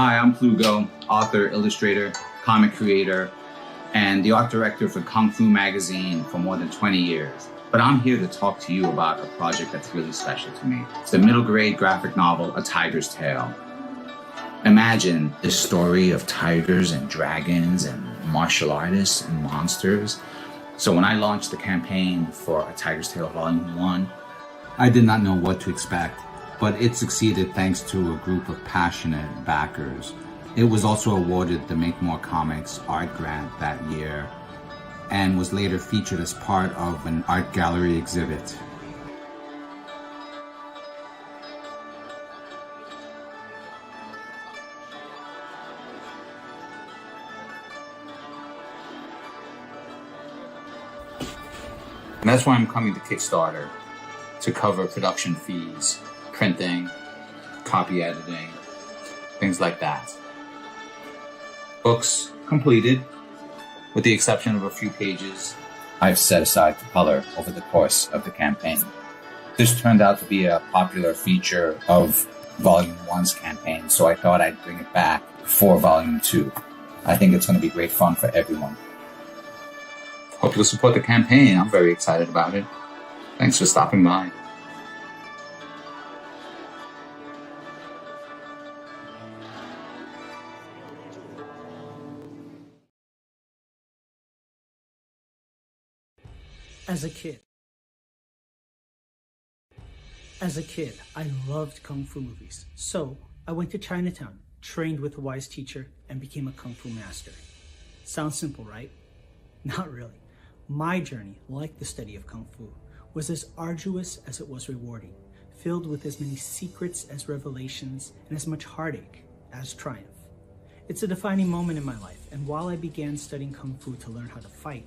Hi, I'm Plugo, author, illustrator, comic creator, and the art director for Kung Fu magazine for more than 20 years. But I'm here to talk to you about a project that's really special to me. It's the middle grade graphic novel, A Tiger's Tale. Imagine the story of tigers and dragons and martial artists and monsters. So when I launched the campaign for A Tiger's Tale Volume 1, I did not know what to expect, but it succeeded thanks to a group of passionate backers. It was also awarded the Make More Comics art grant that year and was later featured as part of an art gallery exhibit. And that's why I'm coming to Kickstarter, to cover production fees, printing, copy editing, things like that. Books completed, with the exception of a few pages I've set aside for color over the course of the campaign. This turned out to be a popular feature of Volume 1's campaign, so I thought I'd bring it back for Volume 2. I think it's going to be great fun for everyone. Hope you'll support the campaign. I'm very excited about it. Thanks for stopping by. As a kid, I loved Kung Fu movies. So I went to Chinatown, trained with a wise teacher, and became a Kung Fu master. Sounds simple, right? Not really. My journey, like the study of Kung Fu, was as arduous as it was rewarding, filled with as many secrets as revelations and as much heartache as triumph. It's a defining moment in my life, and while I began studying Kung Fu to learn how to fight,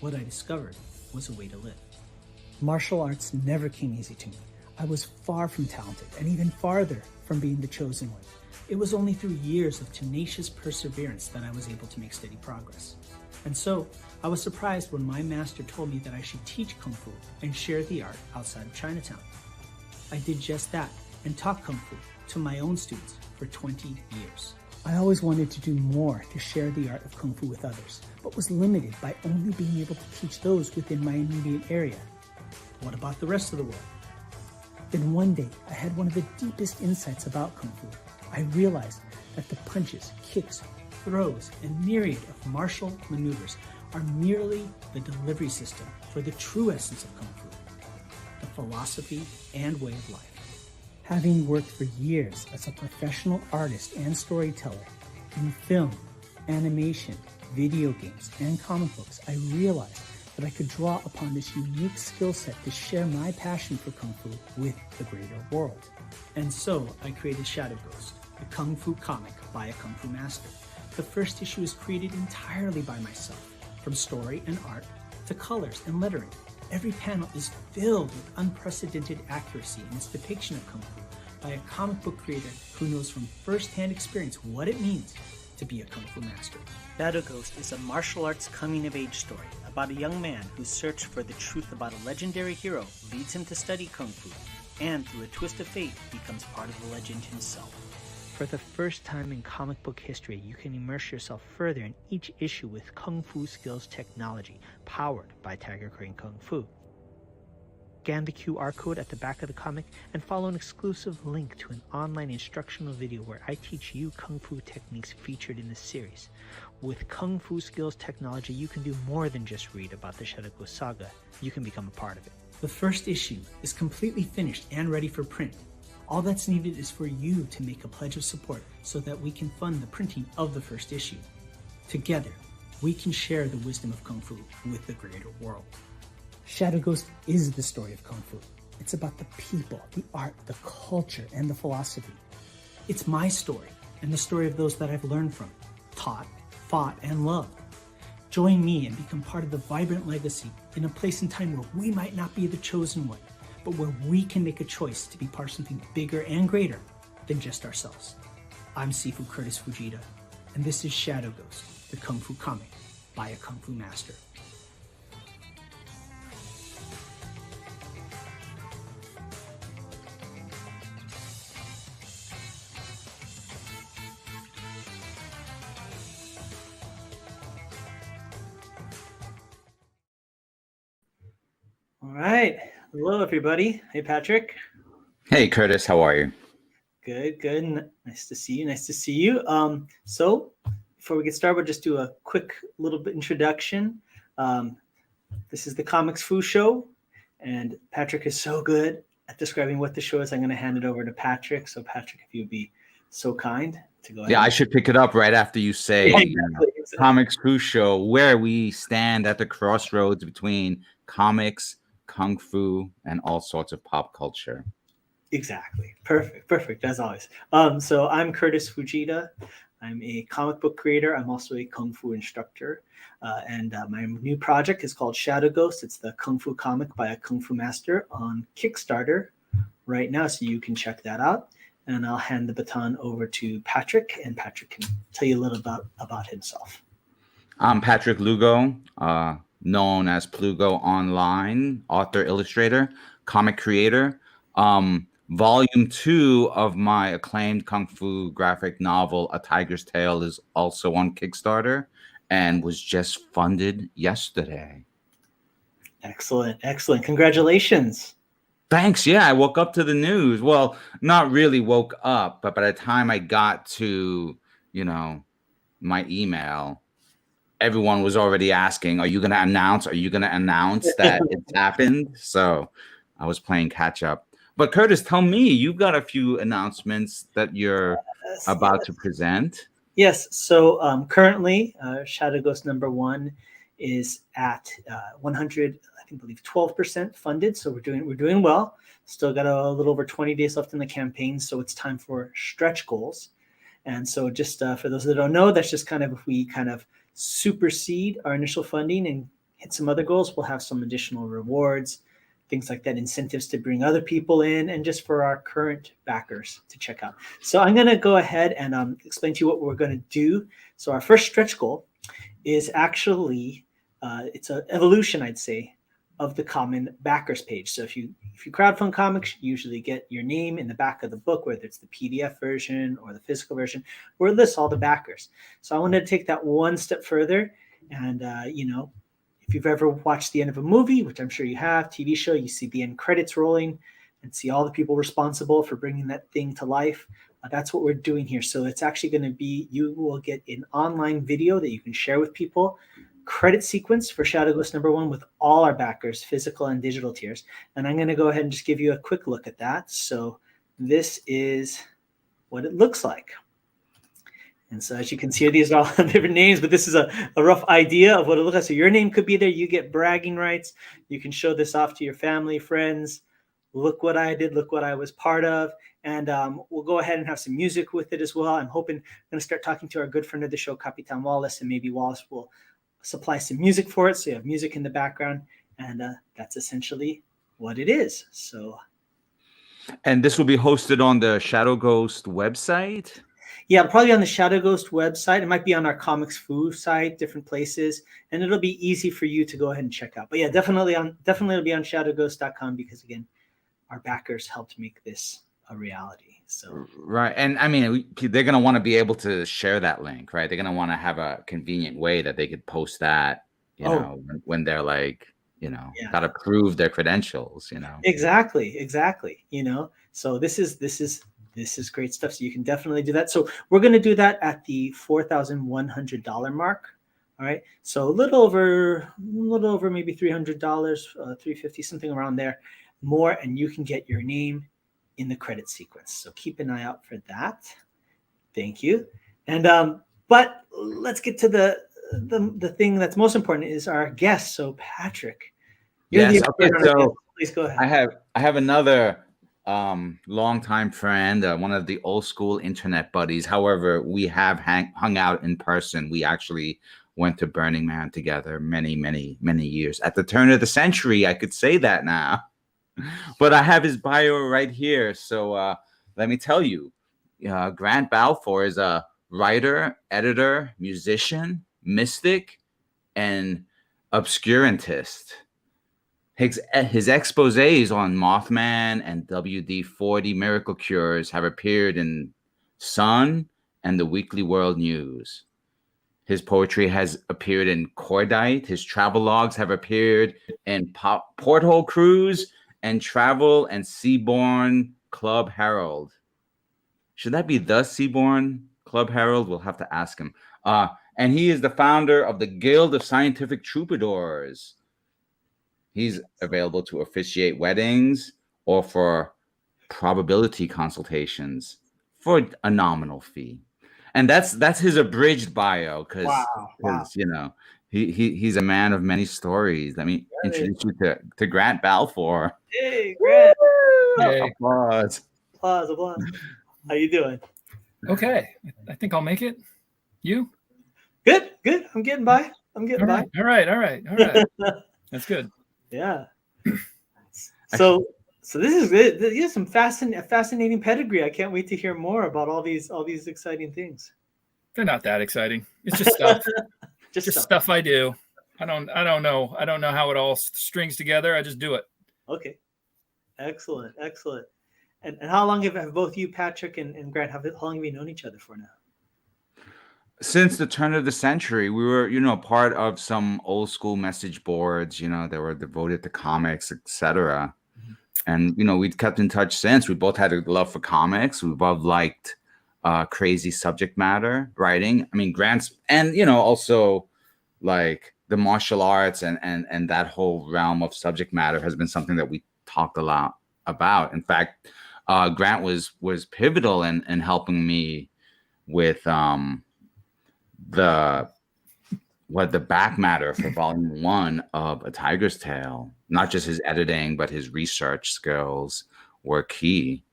what I discovered was a way to live. Martial arts never came easy to me. I was far from talented and even farther from being the chosen one. It was only through years of tenacious perseverance that I was able to make steady progress. And so, I was surprised when my master told me that I should teach Kung Fu and share the art outside of Chinatown. I did just that and taught Kung Fu to my own students for 20 years. I always wanted to do more to share the art of Kung Fu with others, but was limited by only being able to teach those within my immediate area. What about the rest of the world? Then one day, I had one of the deepest insights about Kung Fu. I realized that the punches, kicks, throws, and myriad of martial maneuvers are merely the delivery system for the true essence of Kung Fu, the philosophy and way of life. Having worked for years as a professional artist and storyteller in film, animation, video games, and comic books, I realized that I could draw upon this unique skill set to share my passion for Kung Fu with the greater world. And so I created Shadow Ghost, the Kung Fu comic by a Kung Fu master. The first issue is created entirely by myself, from story and art to colors and lettering. Every panel is filled with unprecedented accuracy in its depiction of Kung Fu by a comic book creator who knows from first-hand experience what it means to be a Kung Fu master. Shadow Ghost is a martial arts coming-of-age story about a young man whose search for the truth about a legendary hero leads him to study Kung Fu, and through a twist of fate, becomes part of the legend himself. For the first time in comic book history, you can immerse yourself further in each issue with Kung Fu Skills technology, powered by Tiger Crane Kung Fu. Scan the QR code at the back of the comic and follow an exclusive link to an online instructional video where I teach you Kung Fu techniques featured in the series. With Kung Fu Skills technology, you can do more than just read about the Shadow Ghost saga. You can become a part of it. The first issue is completely finished and ready for print. All that's needed is for you to make a pledge of support so that we can fund the printing of the first issue. Together, we can share the wisdom of Kung Fu with the greater world. Shadow Ghost is the story of Kung Fu. It's about the people, the art, the culture, and the philosophy. It's my story and the story of those that I've learned from, taught, fought, and loved. Join me and become part of the vibrant legacy in a place and time where we might not be the chosen one, but where we can make a choice to be part of something bigger and greater than just ourselves. I'm Sifu Curtis Fujita, and this is Shadow Ghost, the Kung Fu comic by a Kung Fu master. All right. Hello, everybody. Hey, Patrick. Hey, Curtis, how are you? Good, good. Nice to see you. Nice to see you. So before we get started, we'll just do a quick little bit introduction. This is the Comics Foo Show, and Patrick is so good at describing what the show is. I'm going to hand it over to Patrick. So, Patrick, if you'd be so kind to go ahead. Yeah, I should pick it up right after you say Exactly. Comics Crew Show, where we stand at the crossroads between comics, kung fu, and all sorts of pop culture. Exactly. Perfect, as always. So I'm Curtis Fujita. I'm a comic book creator. I'm also a Kung Fu instructor. And my new project is called Shadow Ghost. It's the Kung Fu comic by a Kung Fu master on Kickstarter right now. So you can check that out. And I'll hand the baton over to Patrick, and Patrick can tell you a little about himself. I'm Patrick Lugo, known as Plugo online, author, illustrator, comic creator. Volume 2 of my acclaimed Kung Fu graphic novel, A Tiger's Tale, is also on Kickstarter and was just funded yesterday. Excellent. Congratulations. Thanks. Yeah, I woke up to the news. Well, not really woke up, but by the time I got to, my email, everyone was already asking, are you going to announce that it's happened? So I was playing catch up. But Curtis, tell me, you've got a few announcements that you're about to present. Yes. So currently, Shadow Ghost #1 is at 100, I believe 12% funded. So we're doing well. Still got a little over 20 days left in the campaign. So it's time for stretch goals. And so just for those that don't know, that's just kind of if we kind of supersede our initial funding and hit some other goals, we'll have some additional rewards, things like that, incentives to bring other people in, and just for our current backers to check out. So I'm going to go ahead and explain to you what we're going to do. So our first stretch goal is actually, it's an evolution, I'd say, of the common backers page. So if you crowdfund comics, you usually get your name in the back of the book, whether it's the PDF version or the physical version, where it lists all the backers. So I wanted to take that one step further. And, if you've ever watched the end of a movie, which I'm sure you have, TV show, you see the end credits rolling and see all the people responsible for bringing that thing to life. That's what we're doing here. So it's actually going to be, you will get an online video that you can share with people, credit sequence for Shadow Ghost #1 with all our backers, physical and digital tiers. And I'm going to go ahead and just give you a quick look at that. So this is what it looks like. And so as you can see, these are all different names, but this is a rough idea of what it looks like. So your name could be there. You get bragging rights. You can show this off to your family, friends. Look what I did. Look what I was part of. And we'll go ahead and have some music with it as well. I'm going to start talking to our good friend of the show, Capitan Wallace, and maybe Wallace will supply some music for it. So you have music in the background. And that's essentially what it is. And this will be hosted on the Shadow Ghost website? Yeah, probably on the Shadow Ghost website. It might be on our Comics Foo site, different places, and it'll be easy for you to go ahead and check out. But yeah, definitely it'll be on shadowghost.com because again, our backers helped make this a reality. So right, and I mean, they're gonna want to be able to share that link, right? They're gonna want to have a convenient way that they could post that, when they're like, got to prove their credentials, Exactly. So this is great stuff. So you can definitely do that. So we're going to do that at the $4,100 mark. All right. So a little over maybe $300, $350, something around there more. And you can get your name in the credit sequence. So keep an eye out for that. Thank you. And, but let's get to the thing that's most important is our guest. So Patrick, yes. Okay. So please go ahead. I have another longtime friend, one of the old school internet buddies. However, we have hung out in person. We actually went to Burning Man together many years. At the turn of the century, I could say that now. But I have his bio right here. So let me tell you, Grant Balfour is a writer, editor, musician, mystic, and obscurantist. His exposés on Mothman and WD-40 miracle cures have appeared in Sun and the Weekly World News. His poetry has appeared in Cordite. His travel logs have appeared in Porthole Cruise and Travel and Seabourn Club Herald. Should that be the Seabourn Club Herald? We'll have to ask him. And he is the founder of the Guild of Scientific Troubadours. He's available to officiate weddings or for probability consultations for a nominal fee. And that's his abridged bio because you know he's a man of many stories. Let me introduce you to Grant Balfour. Hey, Grant! Hey. Applause! Applause! How you doing? Okay, I think I'll make it. You? Good. I'm getting by. All right. That's good. Yeah. So this is good. You have some fascinating pedigree. I can't wait to hear more about all these exciting things. They're not that exciting. It's just stuff. just stuff I do. I don't know. I don't know how it all strings together. I just do it. Okay. Excellent. And how long have both you, Patrick, and Grant, how long have you known each other for now? Since the turn of the century, we were, part of some old school message boards, that were devoted to comics, etc. And, we'd kept in touch since. We both had a love for comics. We both liked crazy subject matter writing. I mean, Grant's, and, also like the martial arts and that whole realm of subject matter has been something that we talked a lot about. In fact, Grant was pivotal in helping me with the back matter for volume 1 of A Tiger's Tale. Not just his editing, but his research skills were key.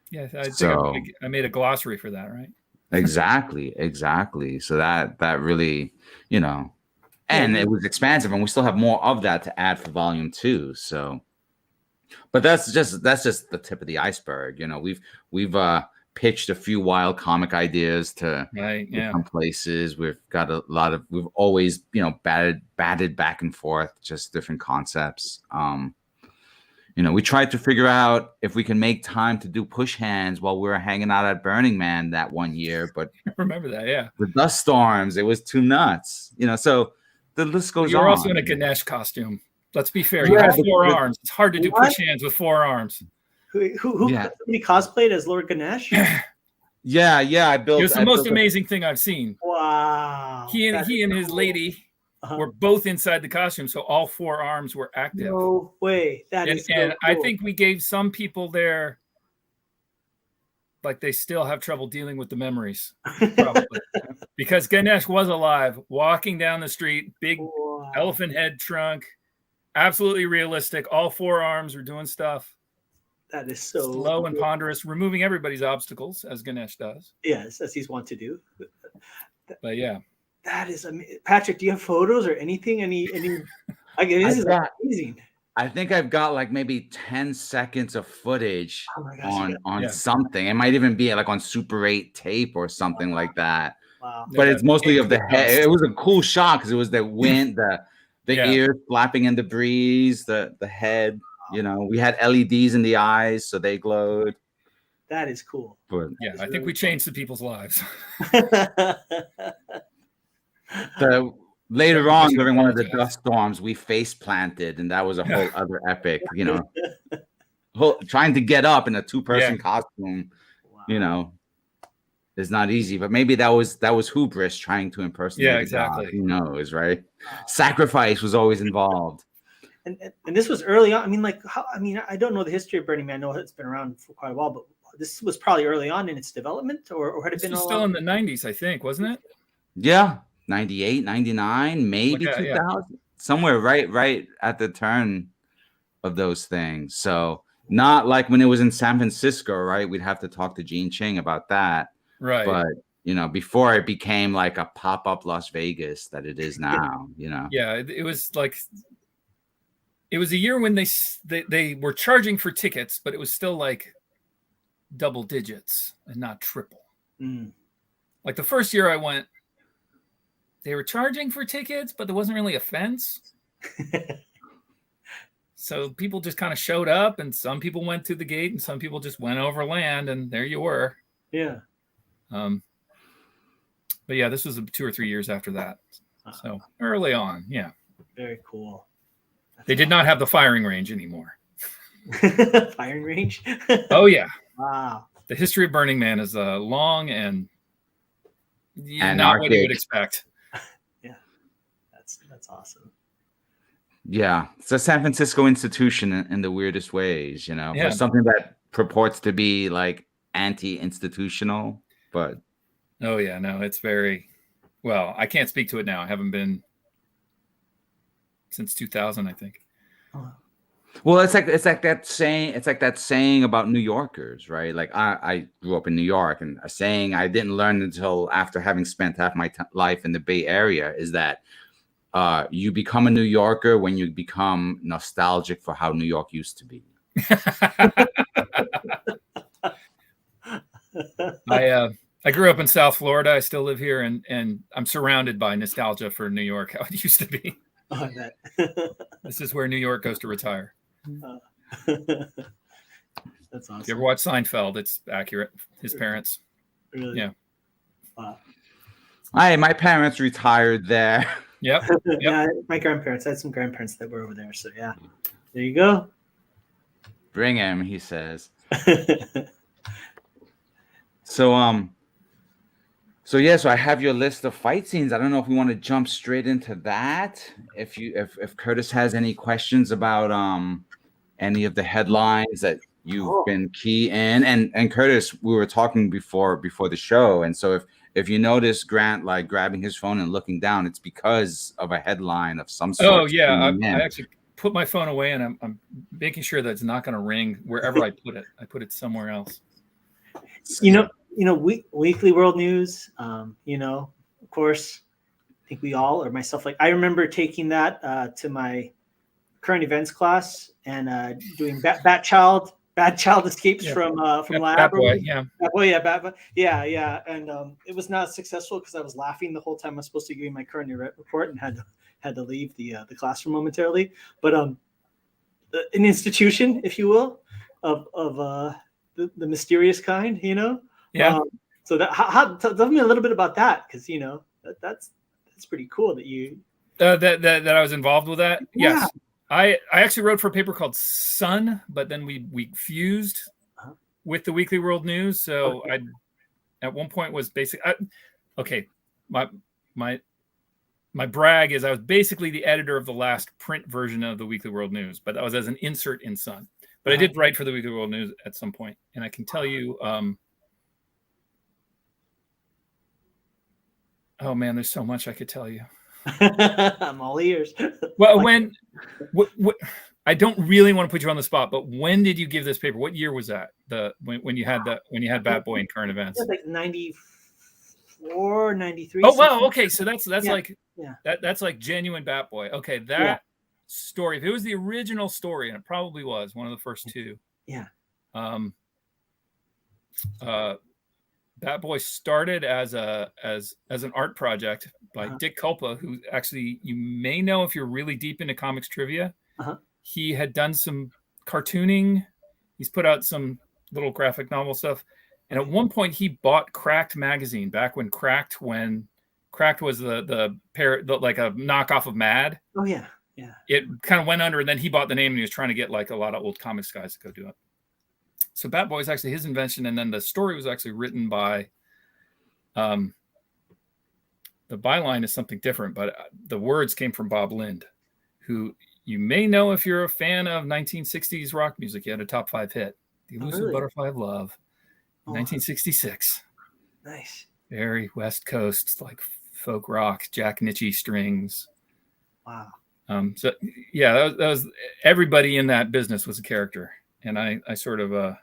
Yeah, I think I made a glossary for that, right? Exactly. So that really, and it was expansive, and we still have more of that to add for volume 2. So, but that's just the tip of the iceberg. We've pitched a few wild comic ideas to some places. We've got a lot of, we've always, batted back and forth, just different concepts. We tried to figure out if we can make time to do push hands while we were hanging out at Burning Man that one year, but I remember that, yeah. The dust storms, it was too nuts, so the list goes on. You're also in a Ganesh costume. Let's be fair. You have 4 arms. It's hard to do push hands with 4 arms. Who somebody cosplayed as Lord Ganesh? Yeah, I built. It was the most amazing thing I've seen. Wow. He and his lady were both inside the costume, so all 4 arms were active. No way. That is so and cool. I think we gave some people there, like, they still have trouble dealing with the memories, probably. Because Ganesh was alive, walking down the street, big elephant head trunk, absolutely realistic. All 4 arms were doing stuff. That is so slow and ponderous, removing everybody's obstacles, as Ganesh does. Yes, as he's wont to do. But yeah. That is amazing. Patrick, do you have photos or anything? This is amazing. I think I've got like maybe 10 seconds of footage on something. It might even be like on Super 8 tape or something like that. Wow. But it's mostly of the head. It was a cool shot because it was the wind, the ears flapping in the breeze, the head. We had LEDs in the eyes, so they glowed. That is cool. But I think we changed the people's lives. Later on, during one of the dust storms, we face planted, and that was a whole other epic. Trying to get up in a 2-person costume, is not easy. But maybe that was hubris trying to impersonate. Yeah, exactly. God. Who knows, right? Sacrifice was always involved. And this was early on. I don't know the history of Burning Man. I know it's been around for quite a while, but this was probably early on in its development, or had it been still in the 90s, I think, wasn't it? Yeah, 98, 99, maybe 2000, somewhere right at the turn of those things. So not like when it was in San Francisco, right? We'd have to talk to Gene Ching about that. Right. But, before it became like a pop-up Las Vegas that it is now, Yeah, it was like... It was a year when they were charging for tickets, but it was still like double digits and not triple. Like the first year I went, they were charging for tickets, but there wasn't really a fence. So people just kind of showed up, and some people went through the gate and some people just went over land, and there you were. Yeah. but yeah, this was 2 or 3 years after that. So early on, yeah. Very cool. They did not have the firing range anymore. Firing range? Oh yeah. Wow. The history of Burning Man is long and not what you would expect. Yeah, that's awesome. Yeah, it's a San Francisco institution in the weirdest ways, you know, Yeah. for something that purports to be like anti-institutional, but oh yeah, no, it's very well. I can't speak to it now. I haven't been since 2000, I think. Oh. Well, it's like that saying about New Yorkers, right? Like I grew up in New York, and a saying I didn't learn until after having spent half my life in the Bay Area is that you become a New Yorker when you become nostalgic for how New York used to be. I grew up in South Florida. I still live here, and I'm surrounded by nostalgia for New York, how it used to be. Oh, I bet. This is where New York goes to retire. That's awesome. If you ever watch Seinfeld, it's accurate. His parents. Really? Yeah. Wow. My parents retired there. Yep. Yeah, my grandparents. I had some grandparents that were over there. So yeah, there you go. Bring him, he says. So I have your list of fight scenes. I don't know if we want to jump straight into that. If Curtis has any questions about any of the headlines that you've been key in, and Curtis, we were talking before the show, and so if you notice Grant like grabbing his phone and looking down, it's because of a headline of some sort. Oh yeah, I actually put my phone away, and I'm making sure that it's not going to ring wherever I put it. I put it somewhere else. Weekly World News, of course, I think we all, or myself, like I remember taking that to my current events class and doing Bad Child escapes from lab. Bad Boy, yeah. Bad Boy, yeah, Bad Boy, yeah. And it was not successful because I was laughing the whole time I was supposed to give my current report and had to leave the classroom momentarily. But an institution, if you will, of the mysterious kind, Yeah. So that tell me a little bit about that, because that's pretty cool that you that I was involved with that. Yeah. Yes, I actually wrote for a paper called Sun, but then we fused with the Weekly World News. So I at one point was basically my brag is I was basically the editor of the last print version of the Weekly World News, but that was as an insert in Sun. But I did write for the Weekly World News at some point, and I can tell you. Oh man, there's so much I could tell you. I'm all ears. Well, I don't really want to put you on the spot, but when did you give this paper? What year was that? When you had Bad Boy in current events? Like 94, 93. Oh wow, okay, so that's Yeah. like that's like genuine Bat Boy. Okay, that story. If it was the original story, and it probably was one of the first two. Yeah. Bat Boy started as an art project by Dick Culpa, who actually you may know if you're really deep into comics trivia. He had done some cartooning. He's put out some little graphic novel stuff. And at one point he bought Cracked magazine back when Cracked was the like a knockoff of Mad. Oh yeah. Yeah. It kind of went under, and then he bought the name, and he was trying to get like a lot of old comics guys to go do it. So Bat Boy is actually his invention, and then the story was actually written by the byline is something different, but the words came from Bob Lind, who you may know if you're a fan of 1960s rock music. He had a top 5 hit, The Elusive Butterfly of Love, 1966. Nice. Very West Coast, like folk rock, Jack Nitzsche strings. Wow. So yeah, that was everybody in that business was a character. And I sort of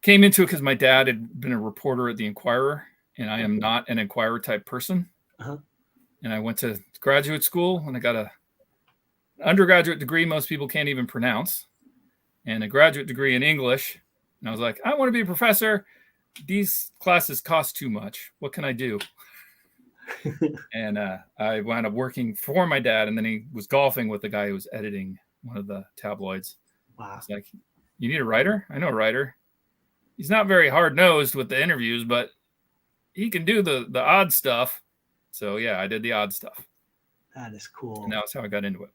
came into it because my dad had been a reporter at the Inquirer, and I am not an Inquirer type person. And I went to graduate school, and I got an undergraduate degree most people can't even pronounce, and a graduate degree in English. And I was like, I want to be a professor. These classes cost too much. What can I do? And I wound up working for my dad, and then he was golfing with the guy who was editing one of the tabloids. Wow. It's like, you need a writer? I know a writer. He's not very hard-nosed with the interviews, but he can do the odd stuff. So yeah, I did the odd stuff. That is cool. And that's how I got into it.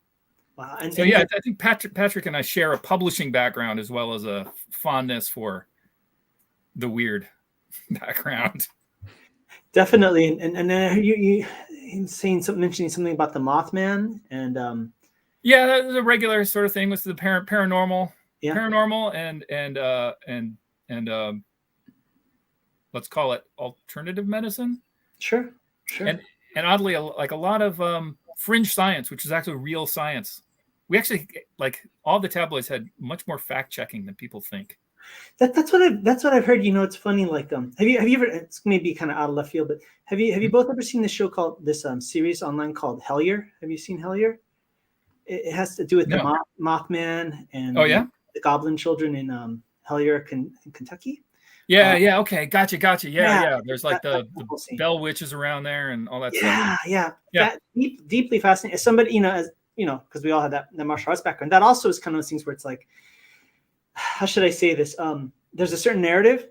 Wow. So yeah, I think Patrick and I share a publishing background as well as a fondness for the weird background. Definitely. And then you mentioning something about the Mothman and yeah, that was a regular sort of thing with the paranormal, yeah. paranormal and let's call it alternative medicine. Sure. And oddly, like a lot of fringe science, which is actually real science. We actually, like, all the tabloids had much more fact checking than people think. That's what I've heard. You know, it's funny. Like, have you ever? It's maybe kind of out of left field, but have you both ever seen this show called this series online called Hellier? Have you seen Hellier? It has to do with the Mothman and the Goblin Children in Hellier, Kentucky. Yeah. Okay. Gotcha. Yeah. There's like the Bell Witches around there and all that stuff. Yeah. That deeply fascinating. As somebody, because we all had that martial arts background, that also is kind of those things where it's like, how should I say this? There's a certain narrative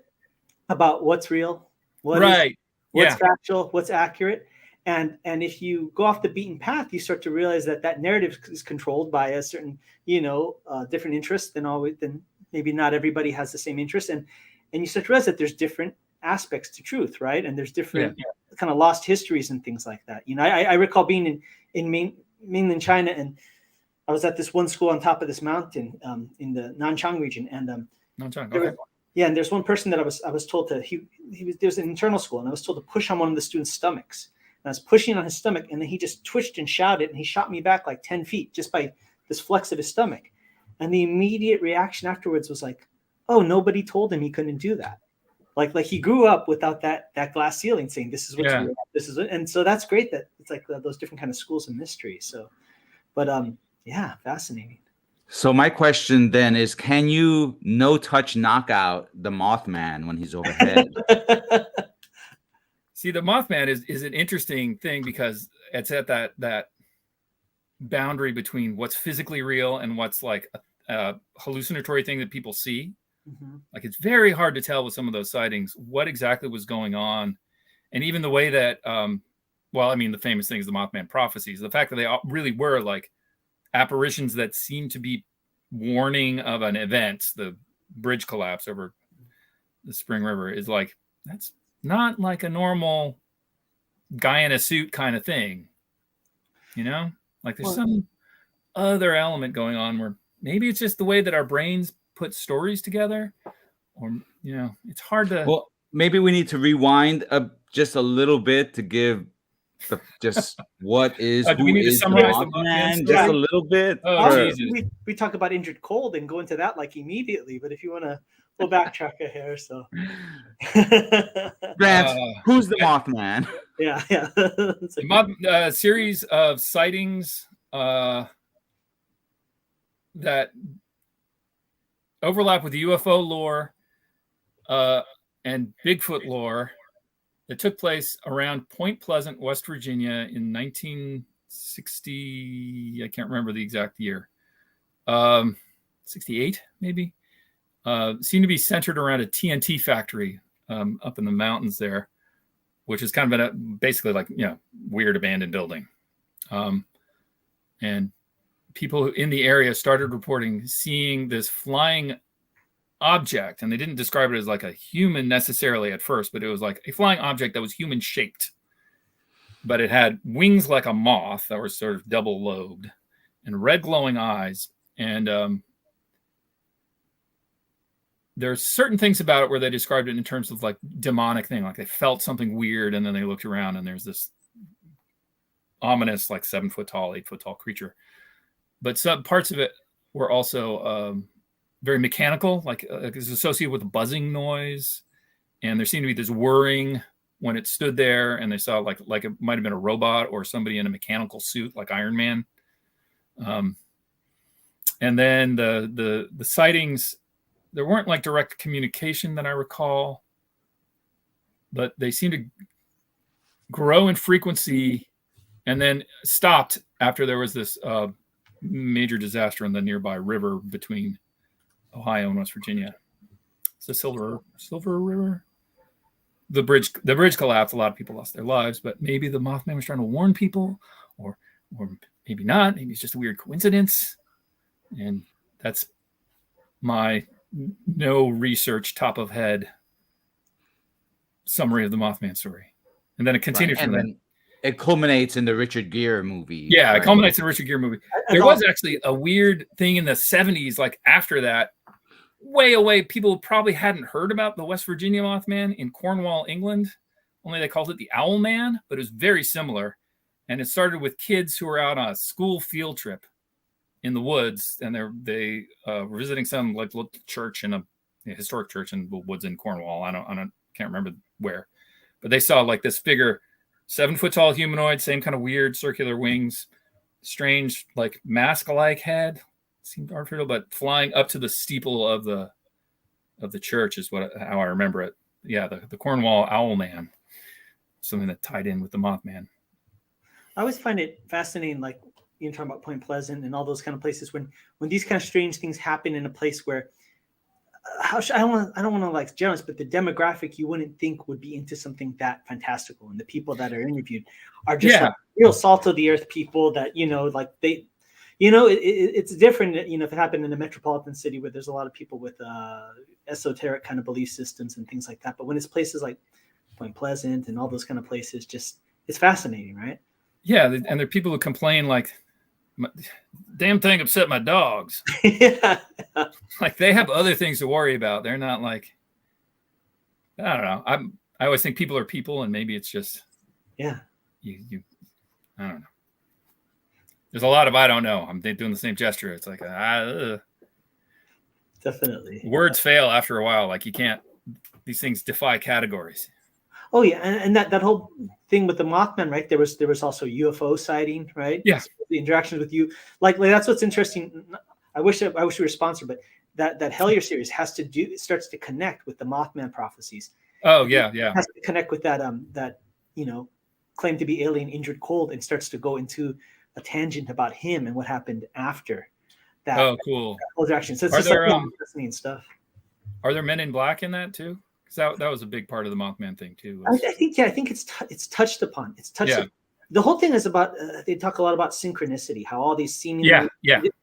about what's real, what's factual, what's accurate. And if you go off the beaten path, you start to realize that narrative is controlled by a certain, different interest than maybe not everybody has the same interest. And you start to realize that there's different aspects to truth, right? And there's different kind of lost histories and things like that. I recall being in mainland China, and I was at this one school on top of this mountain in the Nanchang region, and and there's one person that I was told to there's an internal school, and I was told to push on one of the students' stomachs. And I was pushing on his stomach, and then he just twitched and shouted, and he shot me back like 10 feet just by this flex of his stomach. And the immediate reaction afterwards was like, oh, nobody told him he couldn't do that. Like he grew up without that glass ceiling saying this is what's real, this is it. And so that's great that it's like those different kind of schools of mystery. So, but fascinating. So my question then is, can you no-touch knockout the Mothman when he's overhead? See, the Mothman is an interesting thing because it's at that boundary between what's physically real and what's like a hallucinatory thing that people see. Mm-hmm. Like, it's very hard to tell with some of those sightings what exactly was going on. And even the way that, the famous thing is the Mothman prophecies, the fact that they really were like apparitions that seem to be warning of an event, the bridge collapse over the Spring River, is like, that's not like a normal guy in a suit kind of thing, like there's some other element going on where maybe it's just the way that our brains put stories together, or it's hard to. Well, maybe we need to rewind just a little bit to give just what is do we need to summarize the Mothman just a little bit. We talk about Injured Cold and go into that like immediately, but if you want to, we'll backtrack a hair. So, Grant, who's the Mothman? Yeah. The series of sightings that overlap with the UFO lore and Bigfoot lore that took place around Point Pleasant, West Virginia in 1960. I can't remember the exact year. 68, maybe. Seemed to be centered around a TNT factory up in the mountains there, which is kind of basically like, weird abandoned building. And people in the area started reporting seeing this flying object, and they didn't describe it as like a human necessarily at first, but it was like a flying object that was human shaped, but it had wings like a moth that were sort of double lobed and red glowing eyes. And there's certain things about it where they described it in terms of like demonic thing, like they felt something weird, and then they looked around and there's this ominous, like 7 foot tall, 8 foot tall creature. But some parts of it were also very mechanical, like it's associated with a buzzing noise, and there seemed to be this whirring when it stood there, and they saw like it might have been a robot or somebody in a mechanical suit like Iron Man. And then the sightings, there weren't like direct communication that I recall, but they seemed to grow in frequency and then stopped after there was this major disaster in the nearby river between Ohio and West Virginia. It's the Silver River. the bridge collapsed. A lot of people lost their lives, but maybe the Mothman was trying to warn people, or maybe not. Maybe it's just a weird coincidence. And that's my no research, top of head summary of the Mothman story. And then it continues Right. And then it culminates in the Richard Gere movie. Yeah, right? it culminates in the Richard Gere movie. There was actually a weird thing in the 70s, like after that, way away, people probably hadn't heard about the West Virginia Mothman in Cornwall, England. Only they called it the Owl Man, but it was very similar. And it started with kids who were out on a school field trip in the woods, and they were visiting some like little church in a historic church in the woods in Cornwall. I can't remember where, but they saw like this figure, 7 foot tall humanoid, same kind of weird circular wings, strange like mask-like head, seemed artificial, but flying up to the steeple of the church is how I remember it. Yeah, the Cornwall Owl Man, something that tied in with the Mothman. I always find it fascinating, like you talking about Point Pleasant and all those kind of places, when these kind of strange things happen in a place where I don't want to like generalize, but the demographic you wouldn't think would be into something that fantastical, and the people that are interviewed are just like real salt of the earth people that, like they, it's different, if it happened in a metropolitan city where there's a lot of people with esoteric kind of belief systems and things like that. But when it's places like Point Pleasant and all those kind of places, just it's fascinating, right? Yeah, and there are people who complain like, damn thing upset my dogs. Yeah. Like they have other things to worry about. They're not like, I don't know. I always think people are people, and maybe it's just you I don't know. There's a lot of I don't know. I'm doing the same gesture. It's like definitely words fail after a while. Like you can't. These things defy categories. Oh yeah, and that whole thing with the Mothman, right? There was also UFO sighting, right? Yeah, the interactions with you, like that's what's interesting. I wish we were sponsored, but that Hellier series starts to connect with the Mothman prophecies. Oh yeah. It has to connect with that claim to be alien injured cold, and starts to go into a tangent about him and what happened after that. Oh, cool. That interaction. So it's Are just there, like fascinating stuff. Are there Men in Black in that too? That was a big part of the Mothman thing too. I think it's touched upon. It's touched. Yeah. The whole thing is about. They talk a lot about synchronicity, how all these seemingly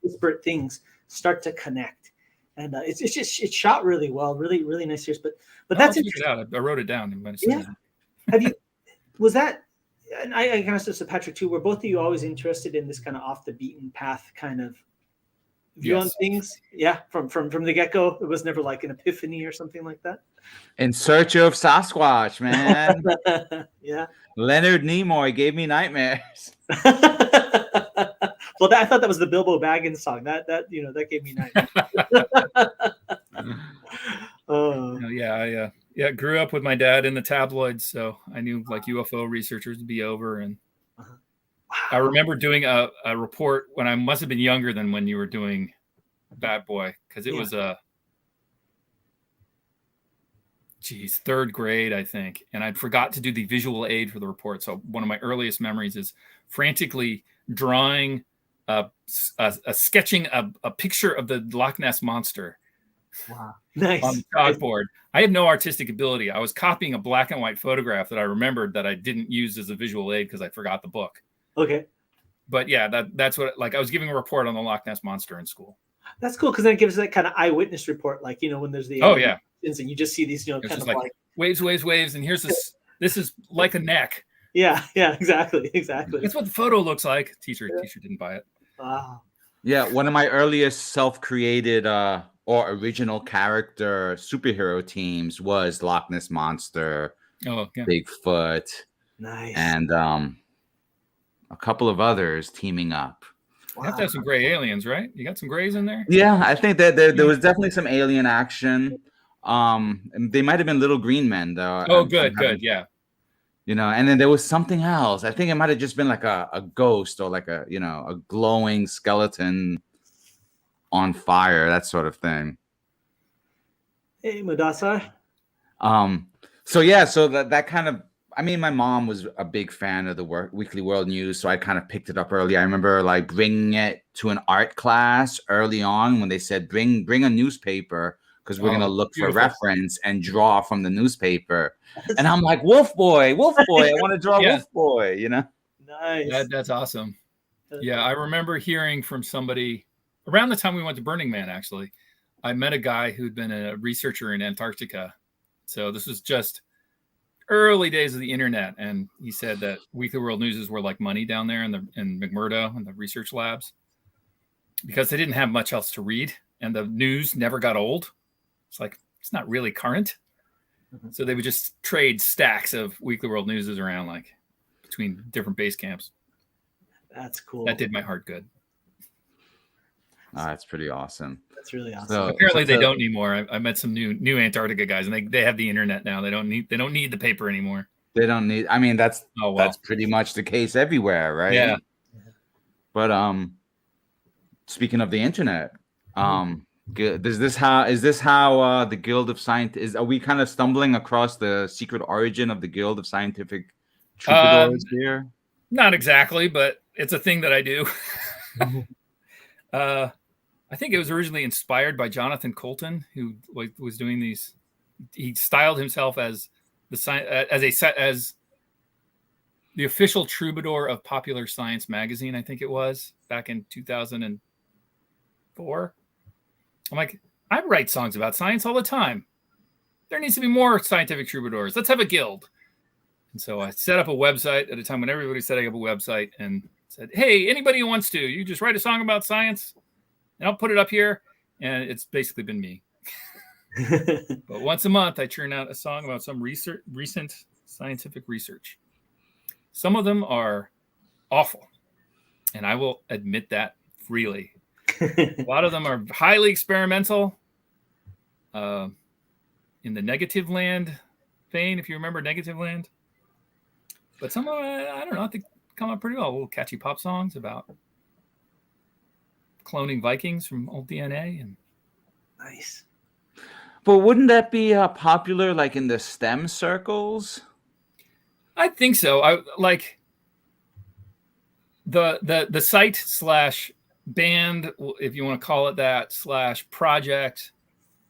disparate things start to connect, and it's shot really well, really really nice series. But that's interesting. I wrote it down. Have you? Was that? And I kind of said to Patrick too. Were both of you always interested in this kind of off the beaten path kind of view on things? Yeah, from the get-go. It was never like an epiphany or something like that. In Search of Sasquatch, man. Yeah. Leonard Nimoy gave me nightmares. Well, I thought that was the Bilbo Baggins song. That gave me nightmares. I grew up with my dad in the tabloids, so I knew like UFO researchers would be over, and I remember doing a report when I must have been younger than when you were doing Bat Boy, because it was third grade, I think, and I'd forgot to do the visual aid for the report. So one of my earliest memories is frantically drawing sketching a picture of the Loch Ness monster. Wow, nice. On the chalkboard. I had no artistic ability. I was copying a black and white photograph that I remembered that I didn't use as a visual aid because I forgot the book. Okay. But yeah, that's what, like, I was giving a report on the Loch Ness monster in school. That's cool, because then it gives that kind of eyewitness report, like, when there's the and you just see these, kind of like waves, and here's this is like a neck. Yeah, exactly. That's what the photo looks like. Teacher didn't buy it. Wow. Yeah, one of my earliest self-created or original character superhero teams was Loch Ness Monster, Bigfoot, nice, and a couple of others teaming up. You have to have some gray aliens, right? You got some grays in there? Yeah, I think that there was definitely some alien action. They might have been little green men, though. Oh, good, yeah. And then there was something else. I think it might have just been like a ghost or like a glowing skeleton on fire, that sort of thing. Hey, Mudassar. So that kind of, my mom was a big fan of the Weekly World News, so I kind of picked it up early. I remember like bringing it to an art class early on when they said bring a newspaper, because we're gonna look for beautiful. reference and draw from the newspaper. And I'm like, Wolf Boy, I want to draw Wolf Boy, you know? Nice. That's awesome. Yeah, I remember hearing from somebody around the time we went to Burning Man, actually. I met a guy who'd been a researcher in Antarctica. So this was just early days of the internet. And he said that Weekly World News were like money down there in McMurdo and the research labs, because they didn't have much else to read. And the news never got old. It's like, it's not really current. Mm-hmm. So they would just trade stacks of Weekly World News around, like between different base camps. That's cool. That did my heart good. That's pretty awesome. That's really awesome. So, apparently they don't anymore. I met some new Antarctica guys, and they have the internet now. They don't need the paper anymore. They don't need. I mean, that's pretty much the case everywhere, right? Yeah. But speaking of the internet, is this how the Guild of Scientists? Are we kind of stumbling across the secret origin of the Guild of Scientific Troubadours here? Not exactly, but it's a thing that I do. I think it was originally inspired by Jonathan Colton, who was doing these. He styled himself as the official troubadour of Popular Science magazine. I think it was back in 2004. I'm like, I write songs about science all the time. There needs to be more scientific troubadours. Let's have a guild. And so I set up a website at a time when everybody was setting up a website, and said, hey, anybody who wants to, you just write a song about science and I'll put it up here. And it's basically been me. But once a month, I churn out a song about some recent scientific research. Some of them are awful, and I will admit that freely. A lot of them are highly experimental, in the Negative Land vein, if you remember Negative Land. But some of them, I don't know, I think come up pretty well. Little catchy pop songs about cloning Vikings from old DNA. And nice. But wouldn't that be popular, like in the STEM circles? I think so. I like the site / band, if you want to call it that, / project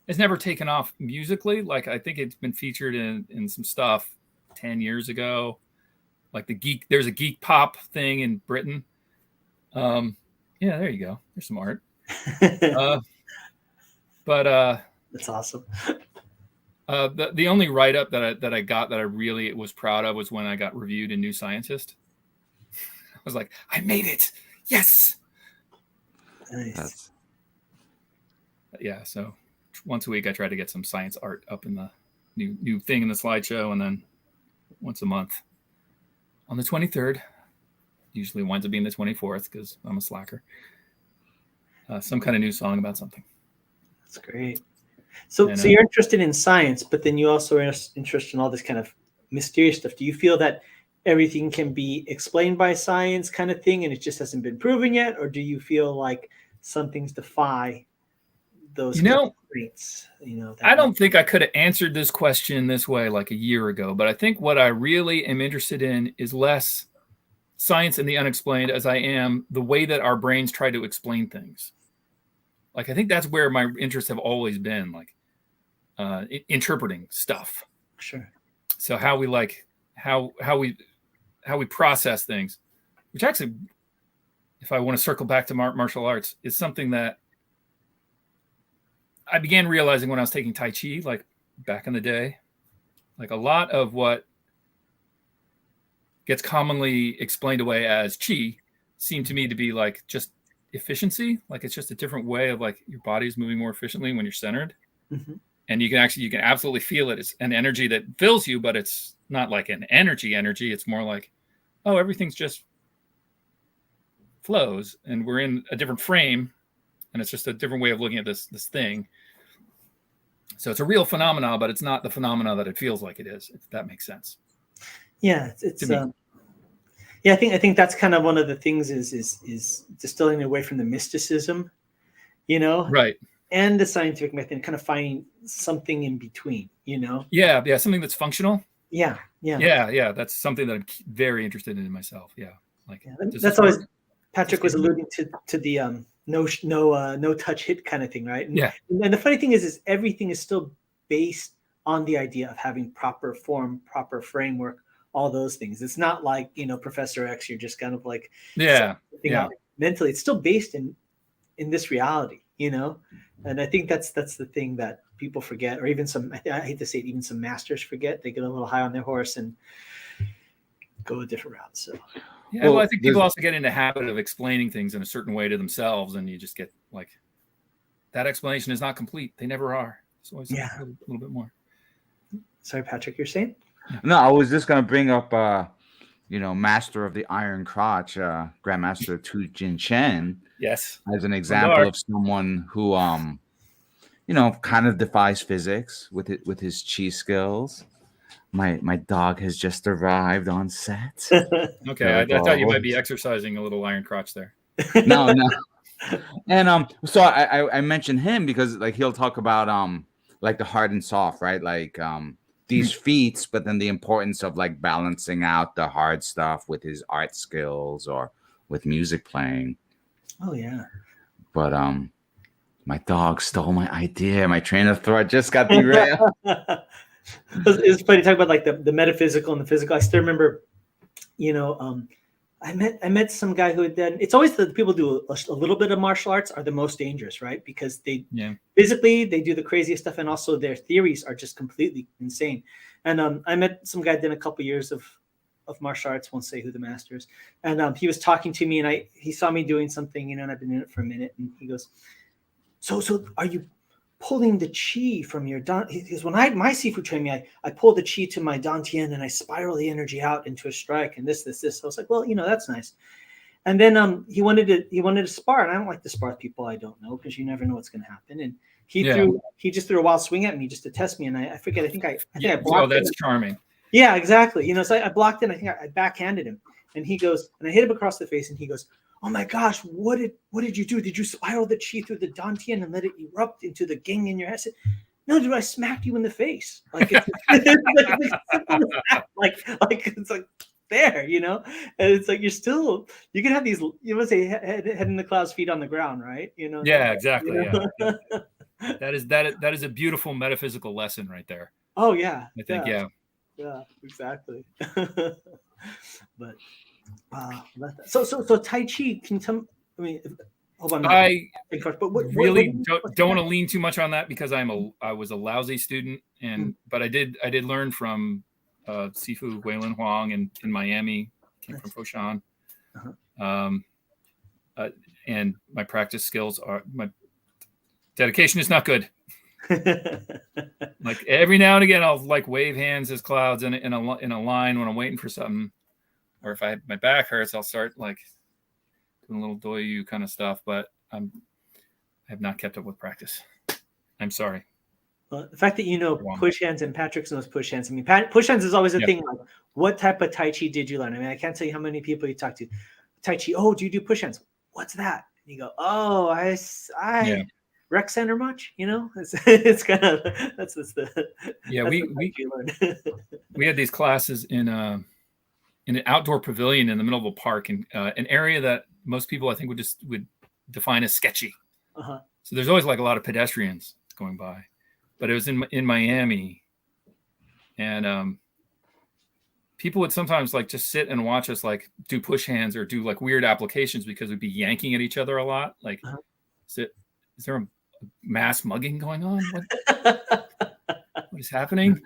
has never taken off musically. Like, I think it's been featured in some stuff 10 years ago. Like there's a geek pop thing in Britain. Yeah, there you go. There's some art. But that's awesome. The only write-up that I got that I really was proud of was when I got reviewed in New Scientist. I was like, I made it. Yes. Nice. Yeah, so once a week I try to get some science art up in the new thing in the slideshow, and then once a month on the 23rd, usually winds up being the 24th because I'm a slacker, some kind of new song about something. That's great. So you're interested in science, but then you also are interested in all this kind of mysterious stuff. Do you feel that everything can be explained by science kind of thing and it just hasn't been proven yet? Or do you feel like some things defy those constraints? I don't think I could have answered this question this way like a year ago, but I think what I really am interested in is less science and the unexplained as I am the way that our brains try to explain things. Like, I think that's where my interests have always been, like interpreting stuff. Sure. So how we process things, which actually, if I want to circle back to martial arts, is something that I began realizing when I was taking Tai Chi, like back in the day. Like, a lot of what gets commonly explained away as Chi seemed to me to be like just efficiency. Like, it's just a different way of, like, your body's moving more efficiently when you're centered. Mm-hmm. And you can absolutely feel it. It's an energy that fills you, but it's not like an energy. It's more like, oh, everything's just flows and we're in a different frame, and it's just a different way of looking at this thing. So it's a real phenomena, but it's not the phenomena that it feels like it is, if that makes sense. Yeah, I think that's kind of one of the things is distilling away from the mysticism, right, and the scientific method, and kind of finding something in between, Yeah, something that's functional. Yeah. That's something that I'm very interested in myself. Yeah, like that's always Patrick was alluding to the no touch hit kind of thing, right? Yeah. And the funny thing is everything is still based on the idea of having proper form, proper framework, all those things. It's not like, Professor X, you're just kind of like out mentally. It's still based in this reality, and I think that's the thing that people forget, or even I hate to say it, even some masters forget. They get a little high on their horse and go a different route. So yeah, well, I think people also get in the habit of explaining things in a certain way to themselves, and you just get like, that explanation is not complete. They never are. So always a little bit more. Sorry, Patrick, you're saying? No, I was just gonna bring up Master of the Iron Crotch, Grandmaster Tu Jin Chen. Yes. As an example of someone who kind of defies physics with his chi skills. My dog has just arrived on set. Okay, I thought you might be exercising a little iron crotch there. No. And so I mentioned him because like he'll talk about like the hard and soft, right? Like these feats, but then the importance of like balancing out the hard stuff with his art skills or with music playing. Oh yeah. But my dog stole my idea. My train of thought just got derailed. It's funny talking about like the metaphysical and the physical. I still remember, I met some guy who had done. It's always the people who do a little bit of martial arts are the most dangerous, right? Because physically they do the craziest stuff, and also their theories are just completely insane. And I met some guy did a couple years of martial arts. Won't say who the master is. And he was talking to me, and he saw me doing something, and I've been in it for a minute, and he goes, "So are you pulling the chi from your dan?" Because when my Sifu trained me, I pull the chi to my dantian and I spiral the energy out into a strike and this. So I was like, well, that's nice. And then he wanted to spar, and I don't like to spar with people I don't know because you never know what's going to happen. And he just threw a wild swing at me just to test me, and I forget. I think I blocked. Oh, that's charming. Yeah, exactly. So I blocked it. I think I backhanded him, and he goes, and I hit him across the face, and he goes, "Oh my gosh, what did you do? Did you spiral the chi through the dantian and let it erupt into the ging in your head?" I said, "No, dude, I smacked you in the face." Like it's like it's like there, and it's like you can have these, would say head in the clouds, feet on the ground, right? Yeah, exactly. Yeah. That is a beautiful metaphysical lesson right there. Oh yeah, I think yeah, exactly. But so Tai Chi, can you tell me? I mean, hold on. I really don't want to lean too much on that because I was a lousy student, but I did learn from Sifu Weilin Huang in Miami. Came from Foshan. And my practice skills my dedication is not good. Like every now and again, I'll like wave hands as clouds in a line when I'm waiting for something, or if my back hurts, I'll start like doing a little doyu kind of stuff. But I have not kept up with practice. I'm sorry. Well, the fact that push hands and Patrick knows push hands. I mean, push hands is always a thing. Like, what type of Tai Chi did you learn? I mean, I can't tell you how many people you talk to. Tai Chi. Oh, do you do push hands? What's that? And you go, oh, I rec center much. It's kind of that's the we had these classes in an outdoor pavilion in the middle of a park in an area that most people I think would define as sketchy. So there's always like a lot of pedestrians going by, but it was in Miami, and people would sometimes like just sit and watch us like do push hands or do like weird applications because we'd be yanking at each other a lot. Like, is there a mass mugging going on? What is happening?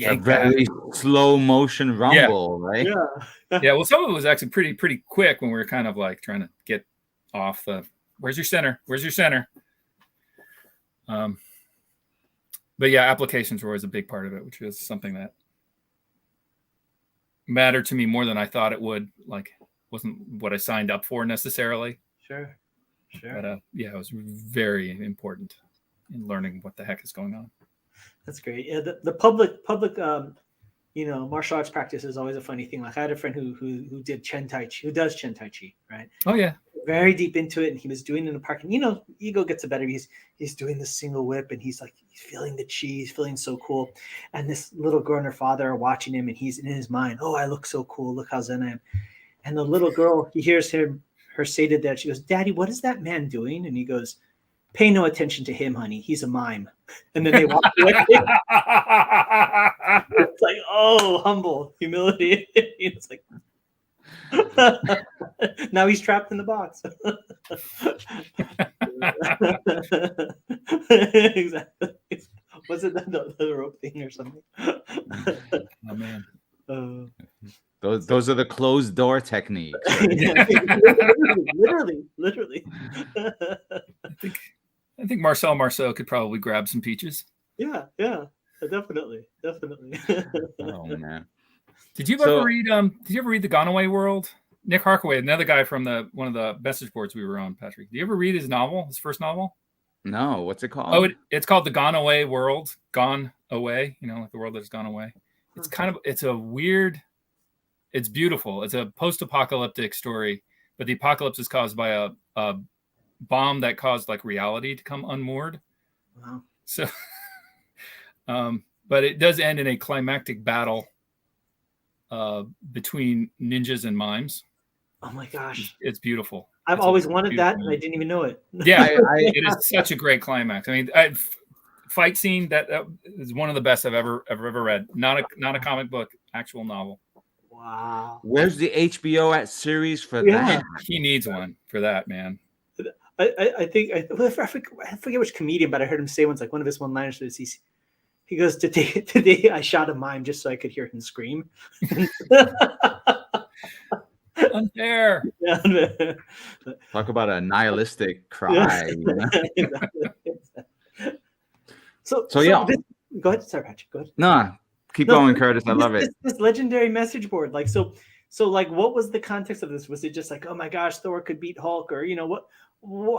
A very slow motion rumble, right? Yeah. Well, some of it was actually pretty quick when we were kind of like trying to get off the. Where's your center? But yeah, applications were always a big part of it, which was something that mattered to me more than I thought it would. Like, wasn't what I signed up for necessarily. Sure. But it was very important in learning what the heck is going on. That's great. Yeah, the public martial arts practice is always a funny thing. Like I had a friend who did Chen Tai Chi, who does Chen Tai Chi, right? Oh yeah. Very deep into it, and he was doing it in the park. And ego gets the better. He's doing the single whip, and he's feeling the chi, he's feeling so cool. And this little girl and her father are watching him, and he's in his mind, oh, I look so cool. Look how zen I am. And the little girl, he hears her her say to that, she goes, "Daddy, what is that man doing?" And he goes, "Pay no attention to him, honey. He's a mime." And then they walk away. It's like, oh, humble humility. It's like, now he's trapped in the box. Exactly. Was it the rope thing or something? Oh man. Those are the closed door techniques. Yeah, literally. I think Marcel Marceau could probably grab some peaches. Yeah, definitely. Oh man. Did you ever read the Gone Away World? Nick Harkaway, another guy from one of the message boards we were on, Patrick. Did you ever read his first novel? No, what's it called? Oh, it's called The Gone Away World. Gone Away, like the world that's gone away. It's beautiful. It's a post-apocalyptic story, but the apocalypse is caused by a bomb that caused like reality to come unmoored. Wow. So, but it does end in a climactic battle between ninjas and mimes. Oh my gosh. It's beautiful. I've always wanted that, and I didn't even know it. Yeah, it is such a great climax. I mean, fight scene that is one of the best I've ever read. Not a comic book, actual novel. Wow. Where's the HBO series for that? He needs one for that, man. I think I forget which comedian, but I heard him say once, like one of his one-liners was he goes, today I shot a mime just so I could hear him scream. Unfair. Talk about a nihilistic cry. So yeah. Go ahead. Sorry, Patrick. Go ahead. No, keep going, Curtis. I love it. This legendary message board. Like, so like, what was the context of this? Was it just like, oh my gosh, Thor could beat Hulk, or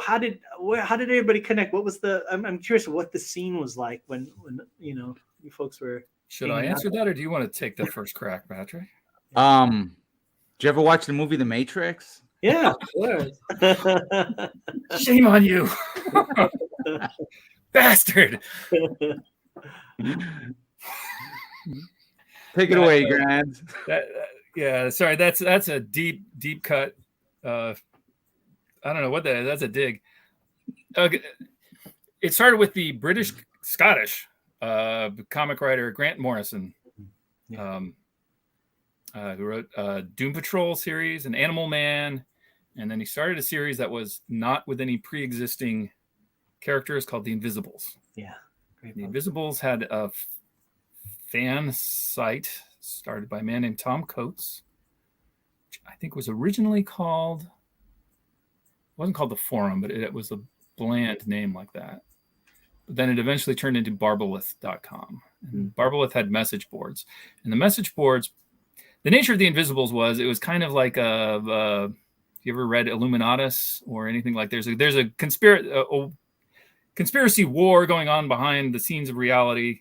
how did everybody connect? What was I'm curious what the scene was like when you folks were. Should I answer that, or do you want to take the first crack, Patrick? Did you ever watch the movie The Matrix? Yeah, of course. Shame on you, bastard. Take it away, Grant. Sorry, that's a deep cut. I don't know what that is. That's a dig. It started with the Scottish comic writer Grant Morrison, who wrote Doom Patrol series and Animal Man, and then he started a series that was not with any pre-existing characters called The Invisibles. Yeah, great. The Invisibles had a fan site started by a man named Tom Coates, which I think was originally called. Wasn't called the Forum, but it was a bland name like that. But then it eventually turned into Barbalith.com. And Barbalith had message boards. And the message boards, the nature of the Invisibles was, it was kind of like you ever read Illuminatus or anything like there's a conspiracy war going on behind the scenes of reality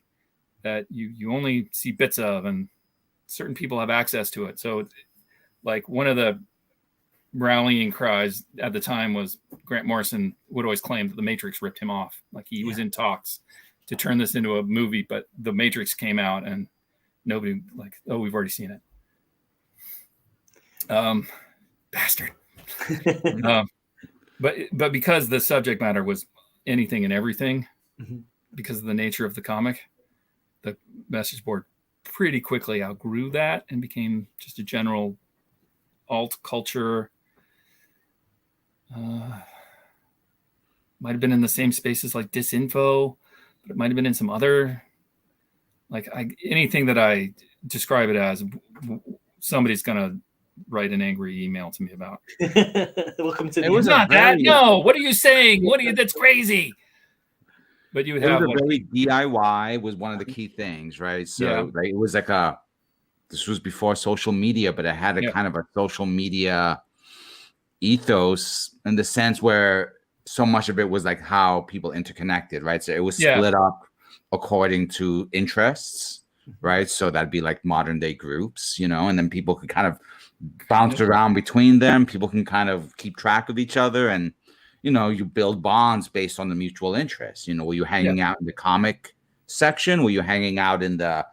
that you only see bits of, and certain people have access to it. So like one of the rallying cries at the time was Grant Morrison would always claim that the Matrix ripped him off. Like he was in talks to turn this into a movie, but the Matrix came out and nobody we've already seen it. Bastard. But because the subject matter was anything and everything, because of the nature of the comic, the message board pretty quickly outgrew that and became just a general alt culture. Might have been in the same spaces like Disinfo, but it might have been in some other, anything that I describe it as, somebody's gonna write an angry email to me about. Welcome to. It was not that. No, what are you saying? That's crazy. But you would have very DIY was one of the key things, right? So it was like this was before social media, but it had a kind of a social media ethos in the sense where so much of it was like how people interconnected, right? So it was split up according to interests, right? So that'd be like modern day groups, and then people could kind of bounce around between them. People can kind of keep track of each other, and you build bonds based on the mutual interests. Were you hanging out in the comic section? Were you hanging out in the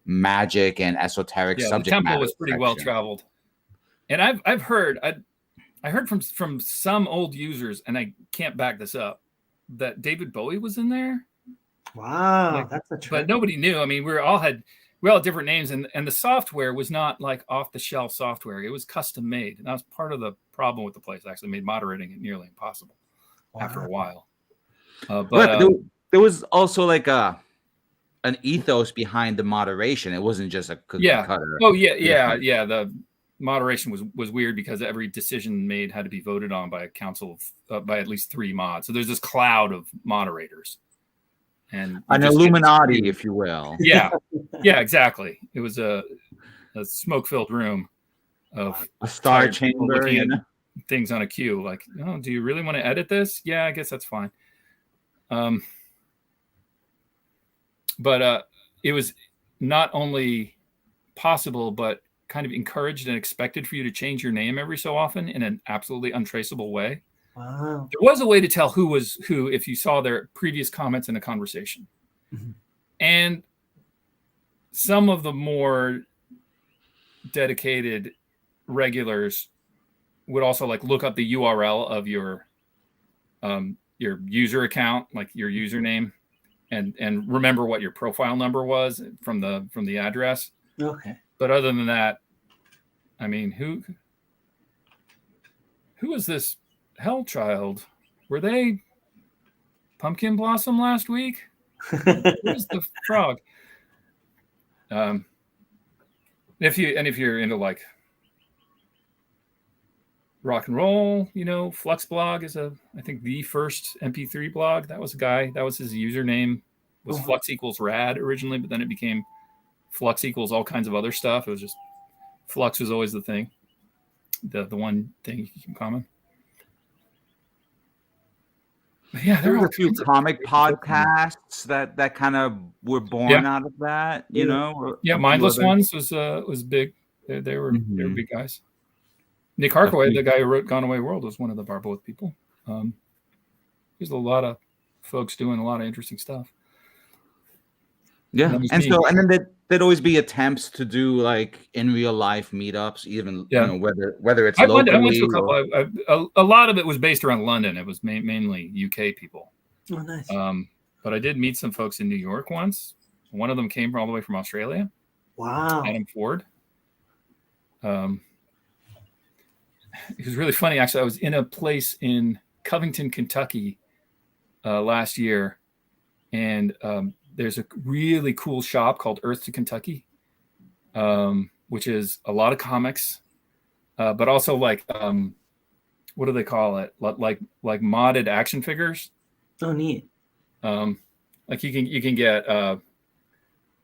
magic and esoteric subject matter? The temple was pretty well traveled, and I've heard. I heard from some old users, and I can't back this up, that David Bowie was in there. Wow, that's a trick. But nobody knew. I mean, we all had different names, and the software was not like off the shelf software. It was custom made, and that was part of the problem with the place. It actually made moderating it nearly impossible after a while. But there was also like an ethos behind the moderation. It wasn't just a cookie cutter. Oh yeah. The moderation was weird because every decision made had to be voted on by a council of by at least 3 mods. So there's this cloud of moderators. And an Illuminati, if you will. Yeah, exactly. It was a smoke-filled room of a star chamber, things on a queue. Like, oh, do you really want to edit this? Yeah, I guess that's fine. But it was not only possible, but kind of encouraged and expected for you to change your name every so often in an absolutely untraceable way. Wow. There was a way to tell who was who if you saw their previous comments in a conversation. Mm-hmm. And some of the more dedicated regulars would also like look up the URL of your user account, like your username, and remember what your profile number was from the address. Okay. But other than that, I mean, who was this Hell Child? Were they Pumpkin Blossom last week? Who's the frog? If you're into like rock and roll, Flux blog is I think the first MP3 blog. That was a guy. That was his username. Was Flux equals rad originally, but then it became Flux equals all kinds of other stuff. It was just Flux was always the thing, the one thing you keep in common. Yeah, there were a few comic podcasts that kind of were born out of that, Yeah, Mindless Ones was big. They were big guys. Nick Harkaway, the guy who wrote Gone Away World, was one of the Barboth people. There's a lot of folks doing a lot of interesting stuff. Yeah, and then there'd always be attempts to do like in real life meetups, even whether it's locally. I went to a couple. A lot of it was based around London. It was mainly UK people. Oh, nice. But I did meet some folks in New York once. One of them came all the way from Australia. Wow. Adam Ford. It was really funny. Actually, I was in a place in Covington, Kentucky last year, and there's a really cool shop called Earth to Kentucky, which is a lot of comics, but also like, what do they call it? Like modded action figures. Oh, neat. Like you can get, I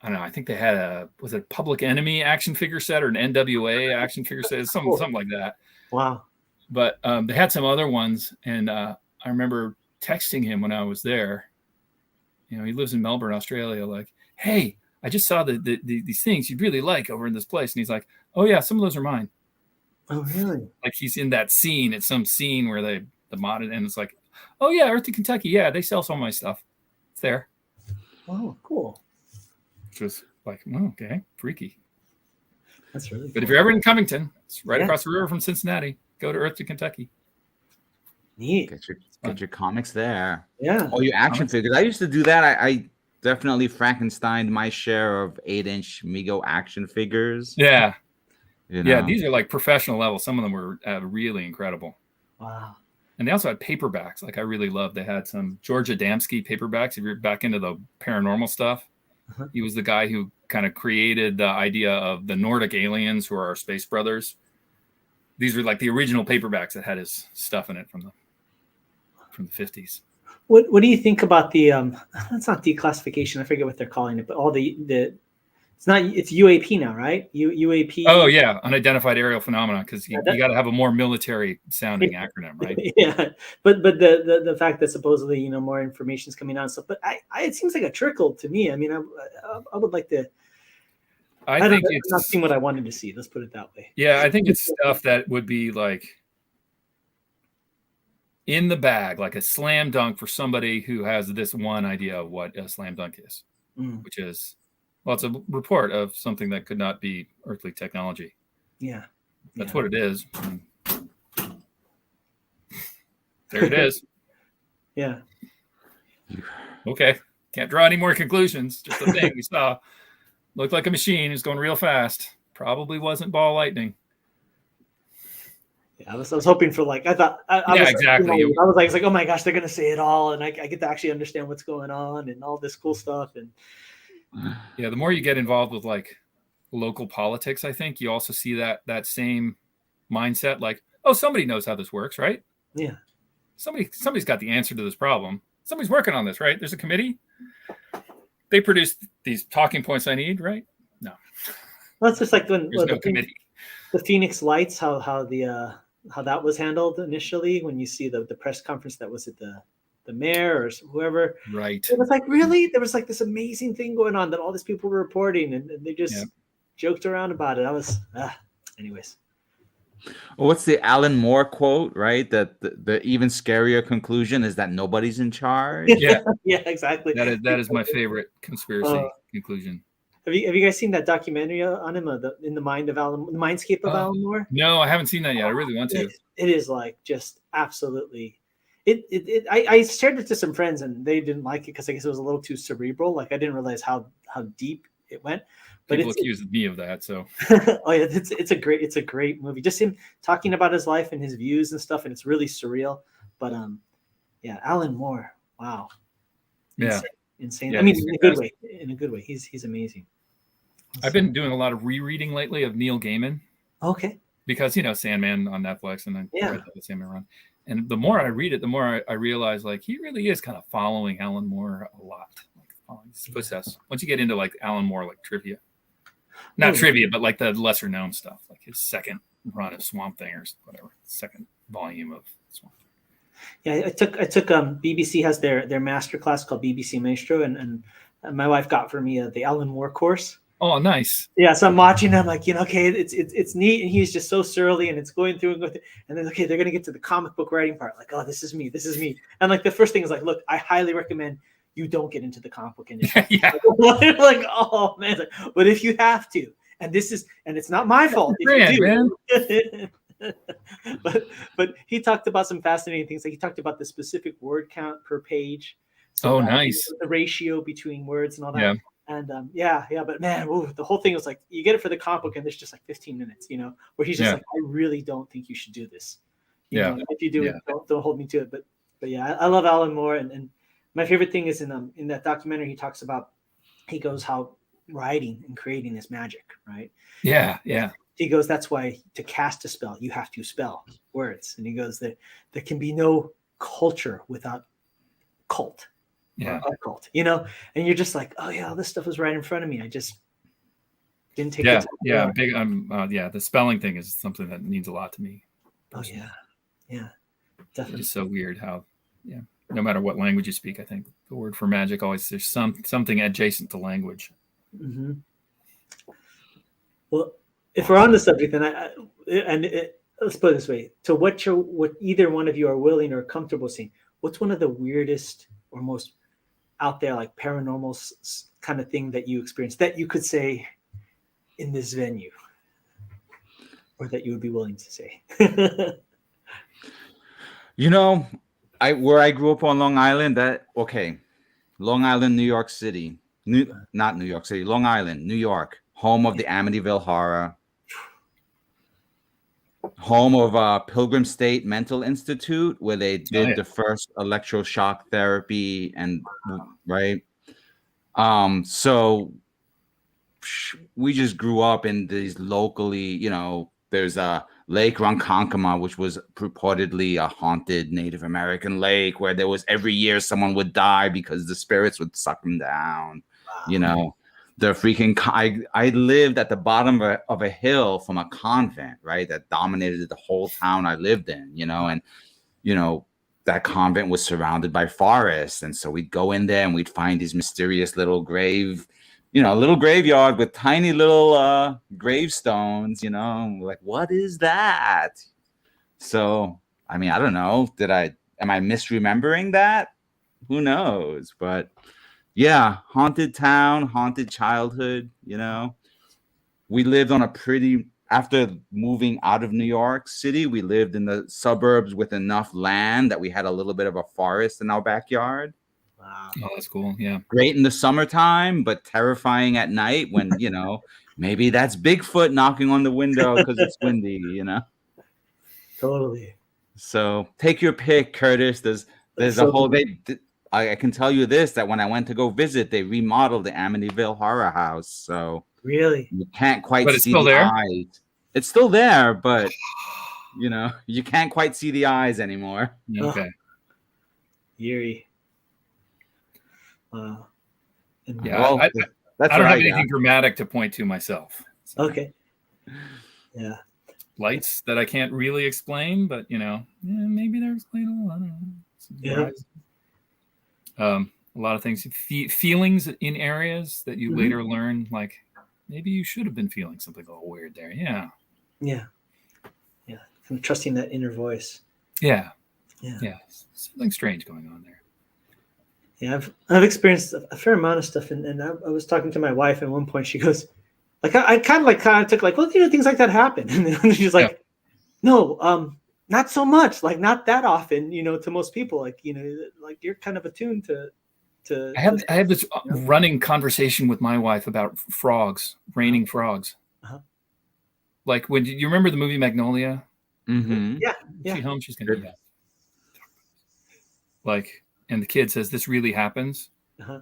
don't know. I think they had was it Public Enemy action figure set or an NWA action figure set, something like that. Wow. But they had some other ones, and I remember texting him when I was there. He lives in Melbourne, Australia. Like, hey, I just saw these things you'd really like over in this place. And he's like, oh, yeah, some of those are mine. Oh, really? Like he's in that scene. It's some scene where the modded, and it's like, oh, yeah, Earth to Kentucky. Yeah, they sell some of my stuff. It's there. Oh, cool. Which was like, oh, okay, freaky. That's really cool. But if you're ever in Covington, it's right across the river from Cincinnati. Go to Earth to Kentucky. Neat. Get your comics there. Yeah. Oh, your action figures. I used to do that. I definitely Frankensteined my share of 8-inch Mego action figures. Yeah. Yeah, these are like professional level. Some of them were really incredible. Wow. And they also had paperbacks. Like I really loved. They had some George Adamski paperbacks. If you're back into the paranormal stuff, he was the guy who kind of created the idea of the Nordic aliens who are our space brothers. These were like the original paperbacks that had his stuff in it from the 50s. What do you think about the it's not declassification, I forget what they're calling it, but all the it's UAP now, right? UAP. Oh yeah, unidentified aerial phenomena, because you got to have a more military sounding acronym, right? Yeah, but the fact that supposedly more information is coming out and stuff, but it seems like a trickle to me. I mean, I would like to. I think it's not seeing what I wanted to see. Let's put it that way. Yeah, I think it's stuff that would be like in the bag, like a slam dunk for somebody who has this one idea of what a slam dunk is, which is, well, it's a report of something that could not be earthly technology. Yeah. That's what it is. There it is. Yeah. Okay. Can't draw any more conclusions. Just a thing we saw. Looked like a machine. It was going real fast. Probably wasn't ball lightning. Yeah, I was hoping for like I thought I Yeah, was exactly. You know, I was like, oh my gosh, they're gonna say it all, and I get to actually understand what's going on and all this cool stuff. And yeah, the more you get involved with like local politics, I think you also see that same mindset. Like, oh, somebody knows how this works, right? yeah, Somebody's got the answer to this problem. Somebody's working on this, right? There's a committee. They produce these talking points I need, right? No, well, it's just like when there's no committee. The Phoenix Lights, how that was handled initially when you see the press conference that was at the mayor or whoever. Right. It was like, really? There was like this amazing thing going on that all these people were reporting, and they just joked around about it. I was, anyways. Well, what's the Alan Moore quote, right? That the even scarier conclusion is that nobody's in charge. Yeah. Yeah, exactly. That is my favorite conspiracy conclusion. Have you guys seen that documentary on him, in the Mindscape of Alan Moore? No, I haven't seen that yet. I really want to. It is like just absolutely. I shared it to some friends and they didn't like it because I guess it was a little too cerebral. Like I didn't realize how deep it went. But people accused me of that. So oh yeah, it's a great movie. Just him talking about his life and his views and stuff, and it's really surreal. But yeah, Alan Moore. Wow. Yeah. Insane. Yeah, I mean, in a good way. In a good way. He's amazing. I've been doing a lot of rereading lately of Neil Gaiman. Okay. Because Sandman on Netflix, and then read the Sandman run. And the more I read it, the more I realize like he really is kind of following Alan Moore a lot. Like footsteps. Once you get into like Alan Moore like trivia. Not trivia, but like the lesser known stuff, like his second run of Swamp Thing or whatever, second volume of Swamp Thing. Yeah, I took BBC has their master class called BBC Maestro, and my wife got for me the Alan Moore course. Oh, nice. Yeah, so I'm watching. I'm like, okay, it's neat, and he's just so surly, and it's going through, and then okay, they're gonna get to the comic book writing part. Like, oh, this is me, and like the first thing is like, look, I highly recommend you don't get into the comic book industry. Yeah. Like, oh man, like, but if you have to, and it's not my fault if you do. But he talked about some fascinating things. Like he talked about the specific word count per page. So nice. The ratio between words and all that. Yeah. And but man, the whole thing was like, you get it for the comic book and there's just like 15 minutes, where he's just like, I really don't think you should do this. You know, if you do, don't hold me to it. But yeah, I love Alan Moore. And my favorite thing is in that documentary, he talks about, he goes how writing and creating is magic, right? Yeah. Yeah. He goes, that's why to cast a spell, you have to spell words. And he goes that there can be no culture without cult. Yeah. Cult, and you're just like, oh yeah, all this stuff was right in front of me. I just didn't take it. Yeah. Big. The spelling thing is something that means a lot to me. Personally. Oh yeah. Definitely. It's so weird how, no matter what language you speak, I think the word for magic always there's something adjacent to language. Mm-hmm. Well, if we're on the subject, then let's put it this way: to what either one of you are willing or comfortable seeing, what's one of the weirdest or most out there, like paranormal kind of thing that you experienced that you could say in this venue, or that you would be willing to say? Where I grew up on Long Island, Long Island, New York City, not New York City, Long Island, New York, home of the Amityville Horror, home of Pilgrim State Mental Institute, where they did the first electroshock therapy, and right. So we just grew up in these locally, there's a Lake Ronkonkoma, which was purportedly a haunted Native American lake where there was every year someone would die because the spirits would suck them down. Wow. The freaking I lived at the bottom of a hill from a convent, right, that dominated the whole town I lived in, and that convent was surrounded by forests, and so we'd go in there and we'd find these mysterious little little graveyard with tiny little gravestones, like, what is that? So I mean, I don't know, am I misremembering that? Who knows? But yeah, haunted town, haunted childhood, we lived on a pretty after moving out of New York City, we lived in the suburbs with enough land that we had a little bit of a forest in our backyard. Wow. Oh, that's cool. Yeah. Great in the summertime, but terrifying at night when, maybe that's Bigfoot knocking on the window because it's windy. Totally. So take your pick, Curtis. There's That's a so whole cool. I can tell you this, that when I went to go visit, they remodeled the Amityville Horror House. So Really? you can't quite But it's see still the there? eyes. It's still there, but you can't quite see the eyes anymore. Okay. Eerie. Wow. And- Yeah. Well, that's I don't what have I got. anything dramatic to point to myself. So Okay. Yeah. lights that I can't really explain, but maybe they're explainable. I don't know. Yeah. A lot of things, feelings in areas that you later learn, like maybe you should have been feeling something a little weird there. Yeah. Yeah. Yeah. I'm trusting that inner voice. Yeah. Yeah. Yeah. Something strange going on there. Yeah. I've experienced a fair amount of stuff. And I was talking to my wife, and at one point she goes, like, I kind of took like, well, things like that happen. And then she's like, no, not so much, like not that often, to most people, like, like you're kind of attuned to. I have this running conversation with my wife about frogs, raining frogs. Like when you remember the movie Magnolia? Mm-hmm. Yeah. She's home, she's gonna do that. Like, and the kid says, "This really happens."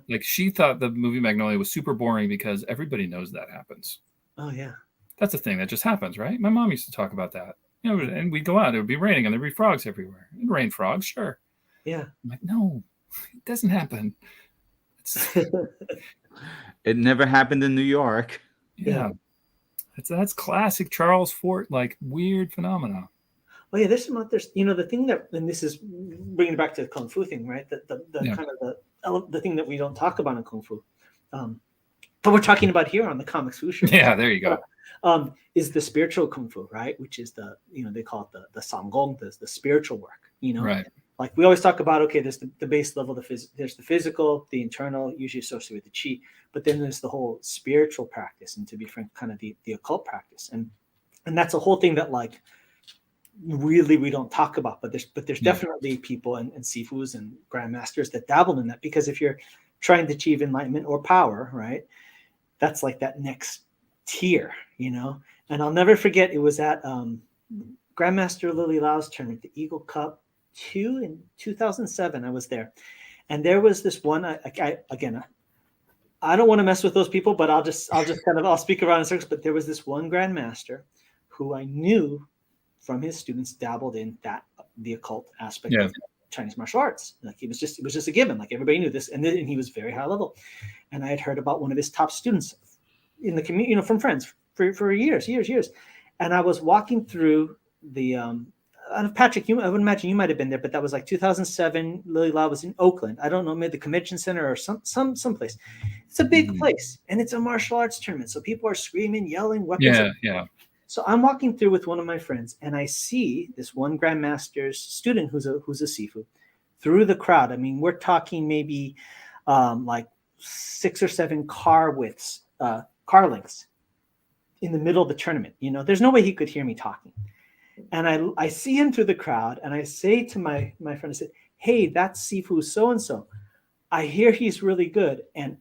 Like she thought the movie Magnolia was super boring because everybody knows that happens. Oh yeah. That's a thing that just happens, right? My mom used to talk about that. And we'd go out, it would be raining and there'd be frogs everywhere. It'd rain frogs, sure. Yeah. I'm like, no, it doesn't happen. It never happened in New York. Yeah. That's classic Charles Fort, like weird phenomena. Oh yeah, there's the thing that, and this is bringing it back to the Kung Fu thing, right? The kind of the thing that we don't talk about in Kung Fu, but we're talking about here on the Comics Fu Show. Yeah, there you go. Is the spiritual Kung Fu, right? Which is they call it the Sanggong, the spiritual work. Right. Like we always talk about, okay, there's the base level, there's the physical, the internal, usually associated with the chi, but then there's the whole spiritual practice, and to be frank, kind of the occult practice, and that's a whole thing that like really we don't talk about, but there's definitely people and sifus and grandmasters that dabble in that, because if you're trying to achieve enlightenment or power, right, that's like that next tier, and I'll never forget, it was at Grandmaster Lily Lau's tournament, the Eagle Cup 2 in 2007. I was there, and there was this one. I don't want to mess with those people, but I'll speak around in circles. But there was this one grandmaster who I knew from his students dabbled in the occult aspect of Chinese martial arts. Like it was just a given. Like everybody knew this, and he was very high level. And I had heard about one of his top students in the community, from friends for years. And I was walking through the Patrick, I would imagine you might have been there, but that was like 2007. Lily Lau was in Oakland. I don't know, maybe the convention center or some place. It's a big place, and it's a martial arts tournament, so people are screaming, yelling, weapons. Yeah. So I'm walking through with one of my friends, and I see this one grandmaster's student who's a sifu through the crowd. I mean, we're talking maybe like 6 or 7 car lengths in the middle of the tournament. There's no way he could hear me talking. And I see him through the crowd, and I say to my friend, I said, "Hey, that's Sifu so-and-so. I hear he's really good." And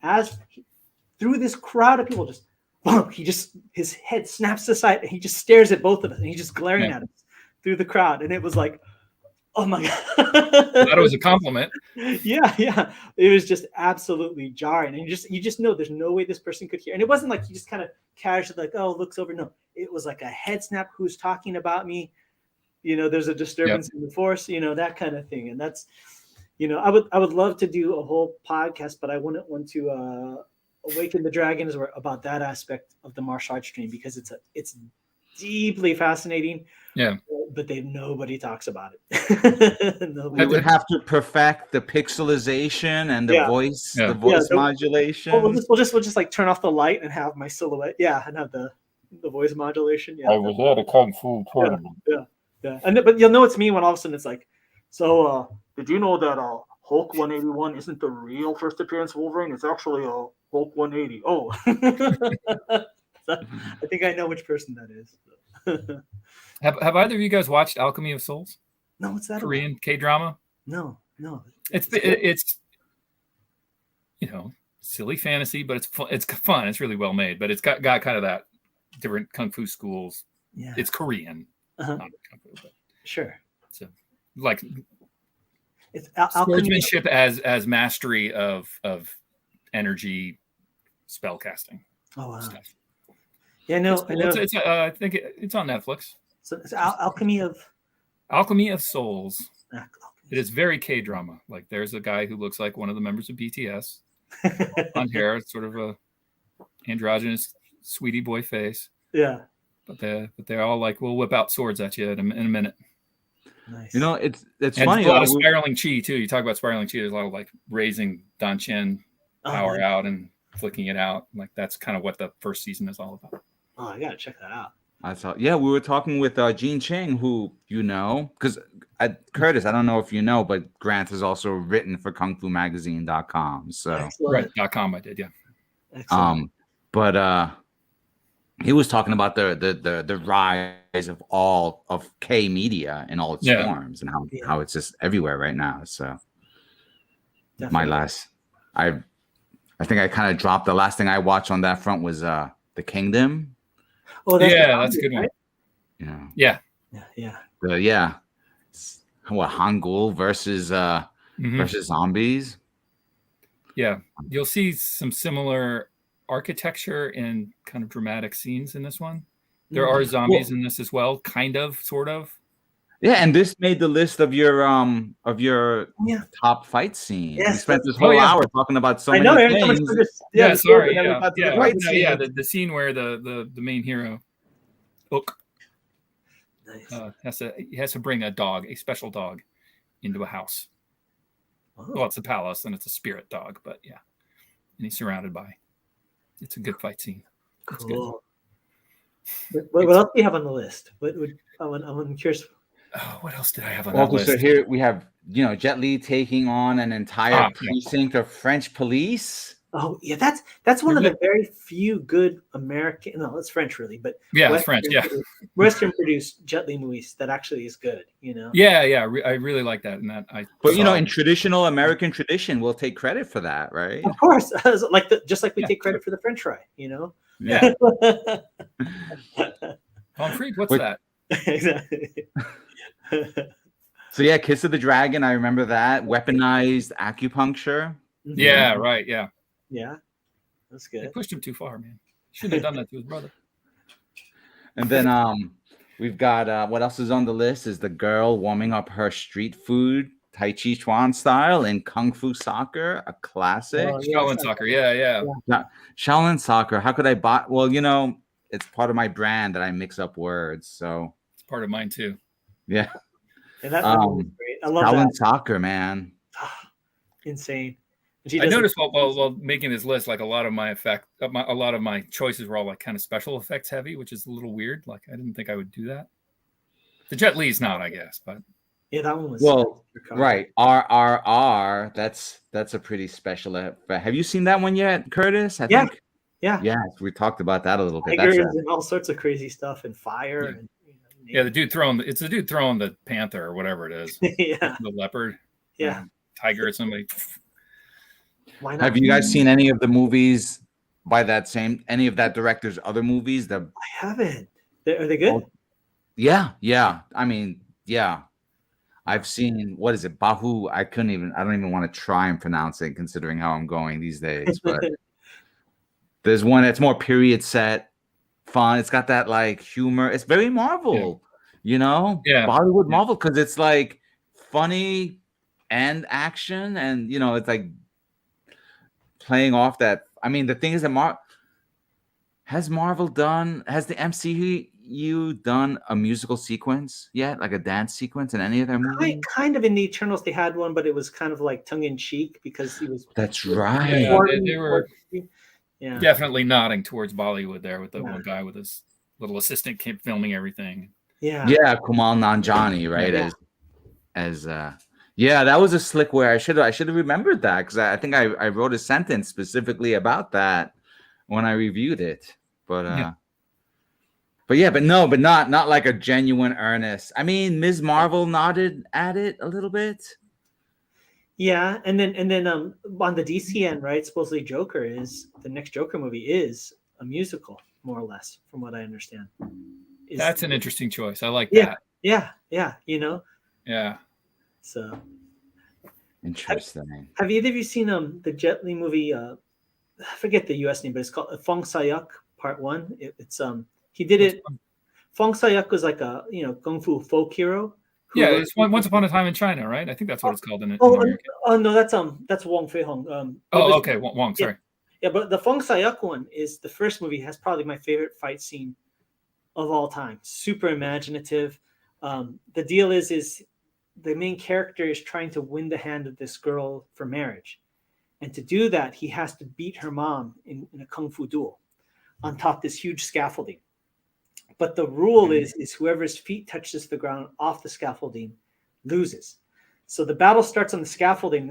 through this crowd of people, just boom, his head snaps aside, and he just stares at both of us, and he's just glaring at us through the crowd. And it was like, oh my God. That was a compliment. Yeah. It was just absolutely jarring. And you just know there's no way this person could hear. And it wasn't like he just kind of casually like, oh, looks over. No, it was like a head snap. Who's talking about me? There's a disturbance in the force, that kind of thing. And that's, I would love to do a whole podcast, but I wouldn't want to awaken the dragons or about that aspect of the martial arts stream, because it's deeply fascinating. Yeah. But nobody talks about it. We would have to perfect the pixelization and the voice modulation. We'll just like turn off the light and have my silhouette. Yeah, and have the voice modulation. Yeah. I was at a Kung Fu tournament. Yeah. But you'll know it's me when all of a sudden it's like, so did you know that Hulk 181 isn't the real first appearance of Wolverine? It's actually Hulk 180. Oh. I think I know which person that is. Have either of you guys watched Alchemy of Souls? No, what's that Korean about? K-drama? No. It's silly fantasy, but it's fun. It's really well made, but it's got kind of that different kung fu schools. Yeah. It's Korean, Uh-huh. not kung fu, but Sure. so like It's alchemy. swordsmanship as mastery of energy spell casting Oh wow. stuff. Yeah, no, It's cool. It's I think it's on Netflix. So it's alchemy of. Alchemy of Souls. Alchemy. It is very K-drama. Like there's a guy who looks like one of the members of BTS. On hair, sort of a androgynous sweetie boy face. Yeah. But they're all like, we'll whip out swords at you in a minute. Nice. You know, it's And funny. there's a lot of spiraling chi too. You talk about spiraling chi. There's a lot of like raising Danchen power out and flicking it out. Like that's kind of what the first season is all about. Oh, I gotta check that out. I thought, we were talking with Gene Ching, who because Curtis, I don't know if you know, but Grant has also written for KungFuMagazine.com. So Excellent. Right, .com I did, yeah. Excellent. But he was talking about the rise of all of K media in all its forms and how it's just everywhere right now. So Definitely. I think I kind of dropped. The last thing I watched on that front was The Kingdom. Oh, that's that's a good one. Right? Yeah. Yeah. What, Hangul versus zombies? Yeah, you'll see some similar architecture and kind of dramatic scenes in this one. There are zombies in this as well, kind of, sort of. Yeah, and this made the list of your top fight scenes. Yes, we spent this whole hour talking about so many things. The scene where the main hero, Ook, Nice. has to bring a special dog, into a house. Oh. Well, it's a palace and it's a spirit dog, but yeah, and he's surrounded by. It's a good fight scene. It's cool. What else do you have on the list? I'm curious. Oh, what else did I have on that list? So here we have, Jet Li taking on an entire precinct of French police. Oh yeah, that's one of the very few good American. No, it's French really, but it's French. Western produced Jet Li movies that actually is good. Yeah, I really like that, and that But in traditional American tradition, we'll take credit for that, right? Of course, just like we take credit for the French fry. Yeah. Pomfret, what's that? Exactly. So Kiss of the Dragon, I remember that. Weaponized acupuncture. Yeah, right. Yeah. Yeah, that's good. They pushed him too far, man. Shouldn't have done that to his brother. And then we've got what else is on the list is the girl warming up her street food Tai Chi Chuan style in Kung Fu Soccer, a classic. Shaolin Soccer, yeah. Shaolin Soccer. How could I buy? Well, it's part of my brand that I mix up words, so it's part of mine too. Yeah. And that was great. I love Shaolin Soccer, man. Insane. I noticed while making this list, like a lot of my choices were all like kind of special effects heavy, which is a little weird. Like I didn't think I would do that. The Jet Li's not, I guess, but yeah, that one was right. RRR. That's a pretty special effect. Have you seen that one yet, Curtis? I think. Yeah. Yeah, we talked about that a little bit. Tigers and all sorts of crazy stuff and fire. Yeah. And, the dude throwing the panther or whatever it is. Yeah. The leopard. Yeah. Tiger or somebody. Why not? Have you guys seen any of the movies by any of that director's other movies? I haven't. Are they good? Yeah. I mean, yeah. I've seen, what is it? Bahu. I don't even want to try and pronounce it considering how I'm going these days. But there's one that's more period set, fun. It's got that like humor. It's very Marvel, Bollywood Marvel, because it's like funny and action, and it's like playing off that. I mean, the thing is that has the MCU done a musical sequence yet, like a dance sequence in any of their movies? Kind of in the Eternals, they had one, but it was kind of like tongue in cheek because he was. That's right. Yeah, they were definitely nodding towards Bollywood there with the one guy with his little assistant kept filming everything. Yeah, Kumail Nanjiani, right? Yeah. That was a slick where I should have remembered that, because I think I wrote a sentence specifically about that when I reviewed it. But But yeah, but no, but not like a genuine earnest. I mean, Ms. Marvel nodded at it a little bit. Yeah, and then on the DC end, right? Supposedly Joker is the next Joker movie is a musical, more or less, from what I understand. That's an interesting choice. I like Yeah, that. yeah. Yeah. So Interesting. have either of you seen the Jet Li movie? I forget the U.S. name, but it's called Fong Sayuk Part One. It's he did What's it. Fong Sayuk was like a kung fu folk hero. Yeah, it's Once Upon a Time in China, right? I think that's what it's called in Oh, America. no, that's Wong Fei Hong. Oh, okay, Wong. Sorry. Yeah, but the Fong Sayuk one is the first movie. Has probably my favorite fight scene of all time. Super imaginative. The deal is the main character is trying to win the hand of this girl for marriage, and to do that, he has to beat her mom in a kung fu duel on top this huge scaffolding. But the rule is whoever's feet touches the ground off the scaffolding loses. So the battle starts on the scaffolding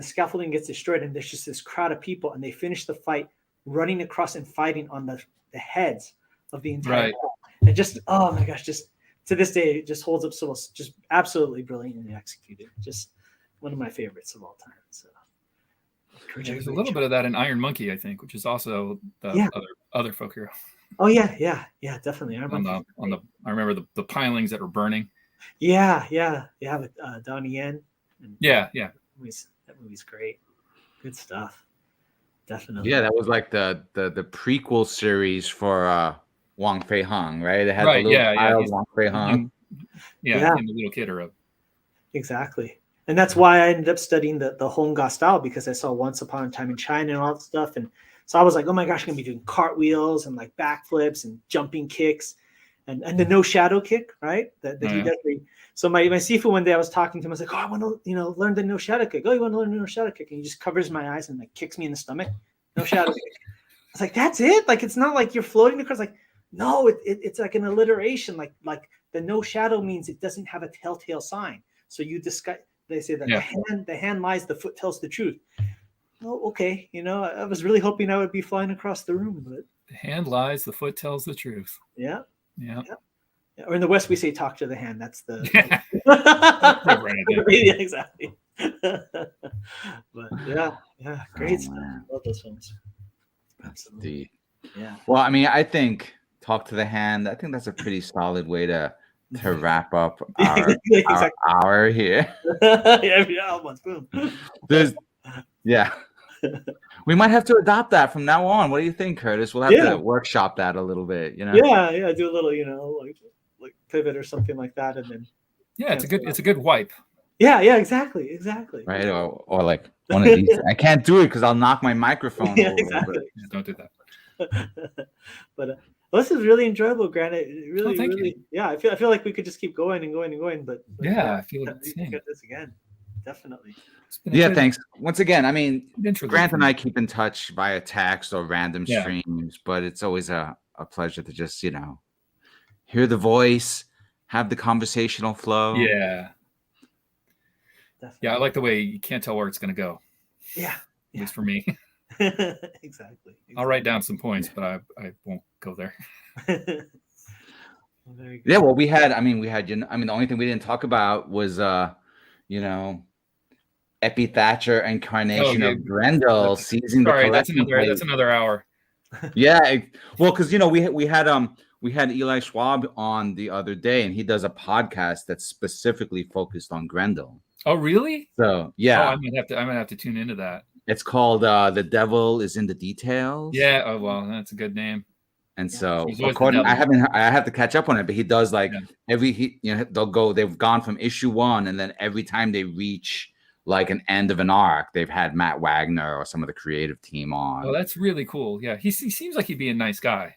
gets destroyed, and there's just this crowd of people, and they finish the fight running across and fighting on the heads of the entire crowd. And just, oh my gosh, just to this day, it just holds up so just absolutely brilliantly executed. Just one of my favorites of all time. So there's a little bit of that in Iron Monkey, I think, which is also the other folk hero. Oh yeah, definitely. I remember the pilings that were burning. Yeah, with Donnie Yen. Yeah. That movie's great. Good stuff. Definitely. Yeah, that was like the prequel series for Wong Fei Hung, right? It had right, the little child Wong Fei Hung. Yeah, and the little kid or exactly. And that's why I ended up studying the Hongga style, because I saw Once Upon a Time in China and all that stuff. And so I was like, oh my gosh, I'm going to be doing cartwheels and like backflips and jumping kicks and the no shadow kick, right? That he does. So my Sifu one day, I was talking to him. I was like, oh, I want to learn the no shadow kick. Oh, you want to learn the no shadow kick? And he just covers my eyes and like kicks me in the stomach. No shadow kick. I was like, that's it? Like, it's not like you're floating across. Like, no, it's like an alliteration. Like the no shadow means it doesn't have a telltale sign. So you discuss. They say that the hand lies, the foot tells the truth. Oh, okay. I was really hoping I would be flying across the room, but the hand lies, the foot tells the truth. Yeah. Yeah. Or in the West, we say talk to the hand. That's the yeah, exactly. But yeah, great stuff. Love those films. Absolutely. Yeah. Well, I mean, I think talk to the hand. I think that's a pretty solid way to wrap up our hour here. Every album, boom. We might have to adopt that from now on. What do you think, Curtis? We'll have to workshop that a little bit, Yeah, do a little, like pivot or something like that, and then it's a good wipe. Yeah, exactly. Right, or like one of these. I can't do it because I'll knock my microphone over. Exactly. Don't do that. But this is really enjoyable, Grant. It really, you. Yeah. I feel like we could just keep going and going and going, but I feel like we can get this again. Definitely. Yeah, thanks. Once again, I mean, Grant and I keep in touch via text or random streams, but it's always a pleasure to just, hear the voice, have the conversational flow. Yeah. Definitely. Yeah, I like the way you can't tell where it's going to go. Yeah. At least for me. Exactly. I'll write down some points, but I won't go there. Yeah, well, we had, the only thing we didn't talk about was, Epi Thatcher incarnation of Grendel seizing the collection. That's another hour. Yeah, well, because we had Eli Schwab on the other day, and he does a podcast that's specifically focused on Grendel. Oh, really? So yeah, I'm gonna have to tune into that. It's called "The Devil Is in the Details." Yeah. Oh well, that's a good name. And so, according, I have to catch up on it, but he does like they've gone from issue 1, and then every time they reach like an end of an arc, they've had Matt Wagner or some of the creative team on. Oh, that's really cool. Yeah, he seems like he'd be a nice guy.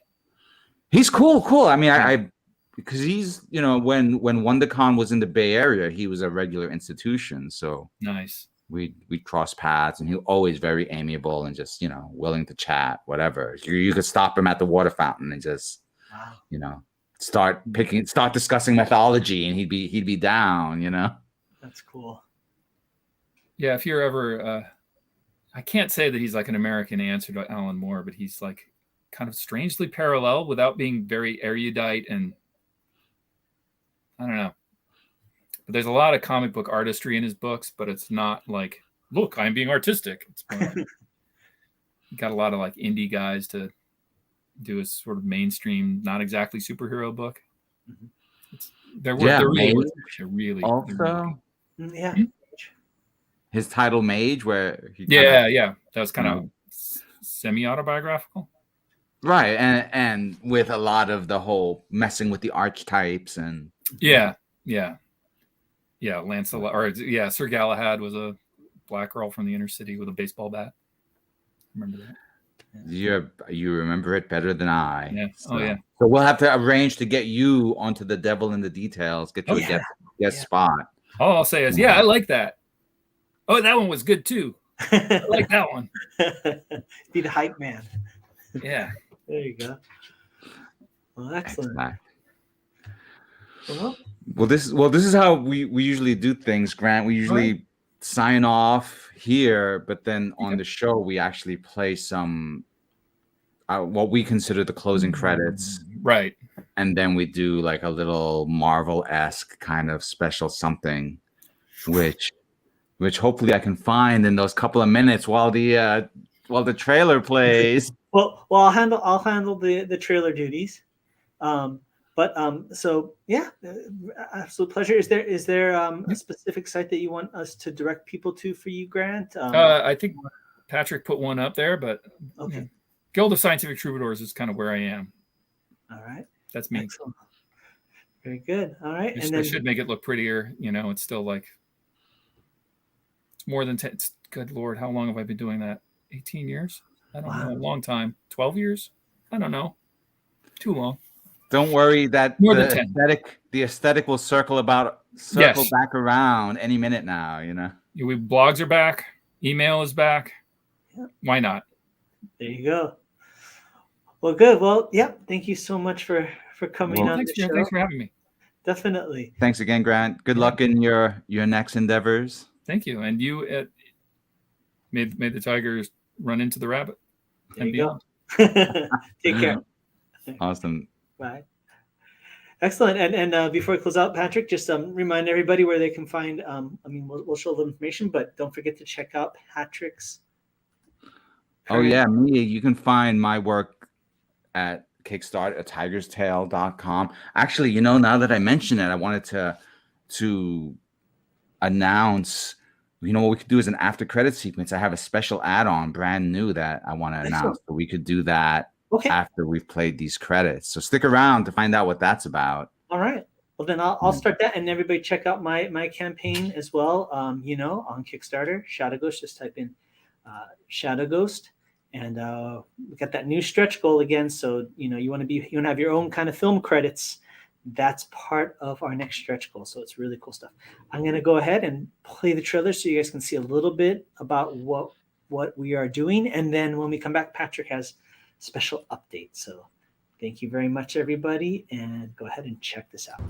He's cool. I mean, I because he's when WonderCon was in the Bay Area, he was a regular institution. So nice. We cross paths, and he was always very amiable and just willing to chat, whatever. You could stop him at the water fountain and just start discussing mythology, and he'd be down. That's cool. Yeah, if you're ever, I can't say that he's like an American answer to Alan Moore, but he's like kind of strangely parallel without being very erudite and I don't know. But there's a lot of comic book artistry in his books, but it's not like, look, I'm being artistic. It's more like, got a lot of like indie guys to do a sort of mainstream, not exactly superhero book. They're really worth it. They're really also. Yeah. His title Mage, where he that was kind of semi-autobiographical. Right, and with a lot of the whole messing with the archetypes and Lancelot, or Sir Galahad was a black girl from the inner city with a baseball bat. Remember that? You remember it better than I. Yeah. So we'll have to arrange to get you onto the Devil in the Details. Get you a guest spot. All I'll say is, I like that. Oh, that one was good too. I like that one. Be the hype man. Yeah. There you go. Well, excellent. Well, this is how we usually do things, Grant. We usually sign off here, but then on the show we actually play some what we consider the closing credits. Right. And then we do like a little Marvel-esque kind of special something, which hopefully I can find in those couple of minutes while the trailer plays. Well, I'll handle the trailer duties. So yeah, absolute pleasure. Is there a specific site that you want us to direct people to for you, Grant? I think Patrick put one up there, but okay. Guild of Scientific Troubadours is kind of where I am. All right, that's me. Excellent. Very good. All right, and then I should make it look prettier. It's still like it's more than 10. Good Lord, how long have I been doing that? 18 years? I don't know. A long time. 12 years? I don't know. Too long. Don't worry that more the than 10. The aesthetic will circle back around any minute now, Blogs are back. Email is back. Yeah. Why not? There you go. Well, good. Well, thank you so much for coming on the show. Thanks for having me. Definitely. Thanks again, Grant. Good luck in your next endeavors. Thank you. And you made the Tigers run into the rabbit. There you go. Take care. Awesome. Bye. Excellent. And before we close out, Patrick, just remind everybody where they can find. We'll show the information, but don't forget to check out Patrick's. Me. You can find my work at Kickstarter at tigerstail.com. Actually, now that I mention it, I wanted to announce. What we could do is an after credit sequence. I have a special add-on, brand new, that I want to announce. So we could do that after we've played these credits. So stick around to find out what that's about. All right. Well, then I'll start that, and everybody check out my campaign as well. On Kickstarter, Shadow Ghost. Just type in Shadow Ghost, and we got that new stretch goal again. So you want to have your own kind of film credits. That's part of our next stretch goal. So it's really cool stuff. I'm going to go ahead and play the trailer so you guys can see a little bit about what we are doing. And then when we come back, Patrick has special updates. So thank you very much, everybody. And go ahead and check this out.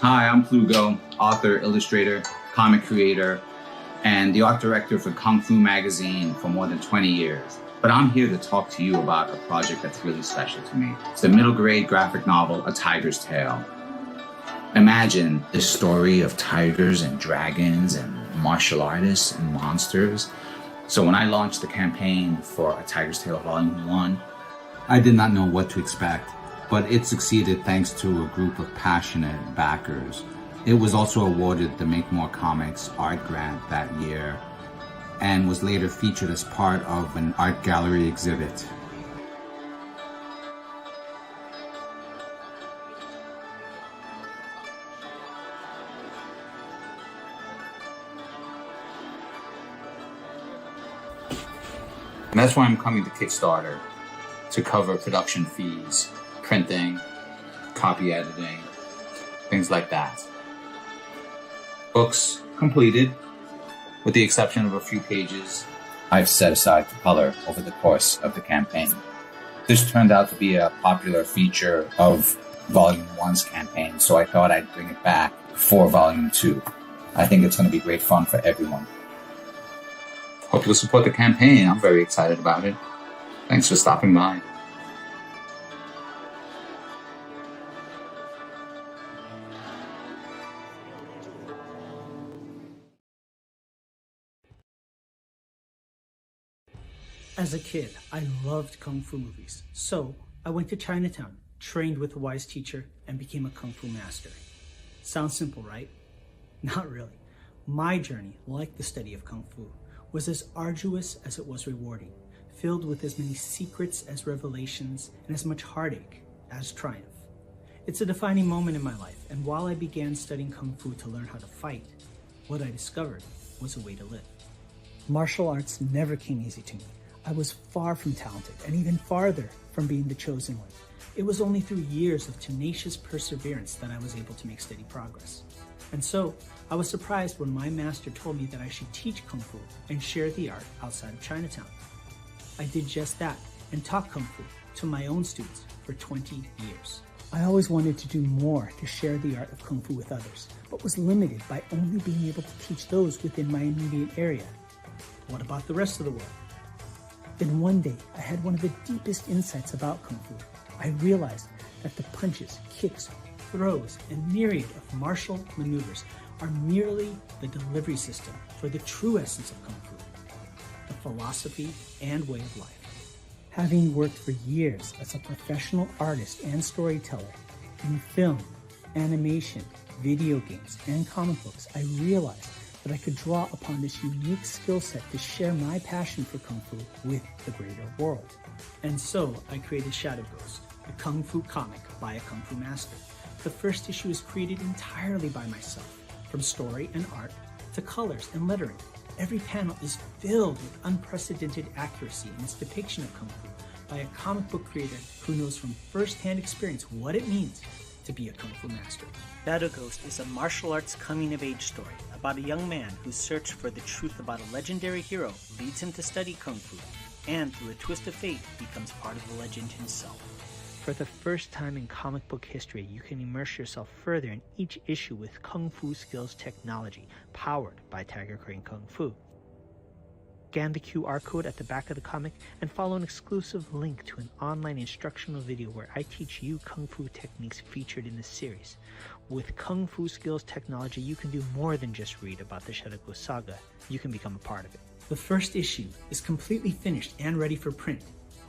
Hi, I'm Plugo, author, illustrator, comic creator, and the art director for Kung Fu magazine for more than 20 years. But I'm here to talk to you about a project that's really special to me. It's the middle grade graphic novel, A Tiger's Tale. Imagine the story of tigers and dragons and martial artists and monsters. So when I launched the campaign for A Tiger's Tale Volume 1, I did not know what to expect. But it succeeded thanks to a group of passionate backers. It was also awarded the Make More Comics art grant that year and was later featured as part of an art gallery exhibit. And that's why I'm coming to Kickstarter, to cover production fees, printing, copy editing, things like that. Books completed, with the exception of a few pages I've set aside for color over the course of the campaign. This turned out to be a popular feature of Volume 1's campaign, so I thought I'd bring it back for Volume 2. I think it's going to be great fun for everyone. Hope you'll support the campaign. I'm very excited about it. Thanks for stopping by. As a kid, I loved Kung Fu movies. So I went to Chinatown, trained with a wise teacher, and became a Kung Fu master. Sounds simple, right? Not really. My journey, like the study of Kung Fu, was as arduous as it was rewarding, filled with as many secrets as revelations and as much heartache as triumph. It's a defining moment in my life, and while I began studying Kung Fu to learn how to fight, what I discovered was a way to live. Martial arts never came easy to me. I was far from talented, and even farther from being the chosen one. It was only through years of tenacious perseverance that I was able to make steady progress. And so, I was surprised when my master told me that I should teach Kung Fu and share the art outside of Chinatown. I did just that and taught Kung Fu to my own students for 20 years. I always wanted to do more to share the art of Kung Fu with others, but was limited by only being able to teach those within my immediate area. What about the rest of the world? Then one day, I had one of the deepest insights about Kung Fu. I realized that the punches, kicks, throws, and myriad of martial maneuvers are merely the delivery system for the true essence of Kung Fu, the philosophy and way of life. Having worked for years as a professional artist and storyteller in film, animation, video games, and comic books, I realized that I could draw upon this unique skill set to share my passion for Kung Fu with the greater world. And so I created Shadow Ghost, a Kung Fu comic by a Kung Fu master. The first issue is created entirely by myself, from story and art to colors and lettering. Every panel is filled with unprecedented accuracy in its depiction of Kung Fu by a comic book creator who knows from first-hand experience what it means to be a Kung Fu master. Shadow Ghost is a martial arts coming-of-age story about a young man whose search for the truth about a legendary hero leads him to study Kung Fu, and through a twist of fate becomes part of the legend himself. For the first time in comic book history, you can immerse yourself further in each issue with Kung Fu Skills technology, powered by Tiger Crane Kung Fu. Scan the QR code at the back of the comic and follow an exclusive link to an online instructional video where I teach you Kung Fu techniques featured in the series. With Kung Fu Skills technology, you can do more than just read about the Shadow Ghost saga. You can become a part of it. The first issue is completely finished and ready for print.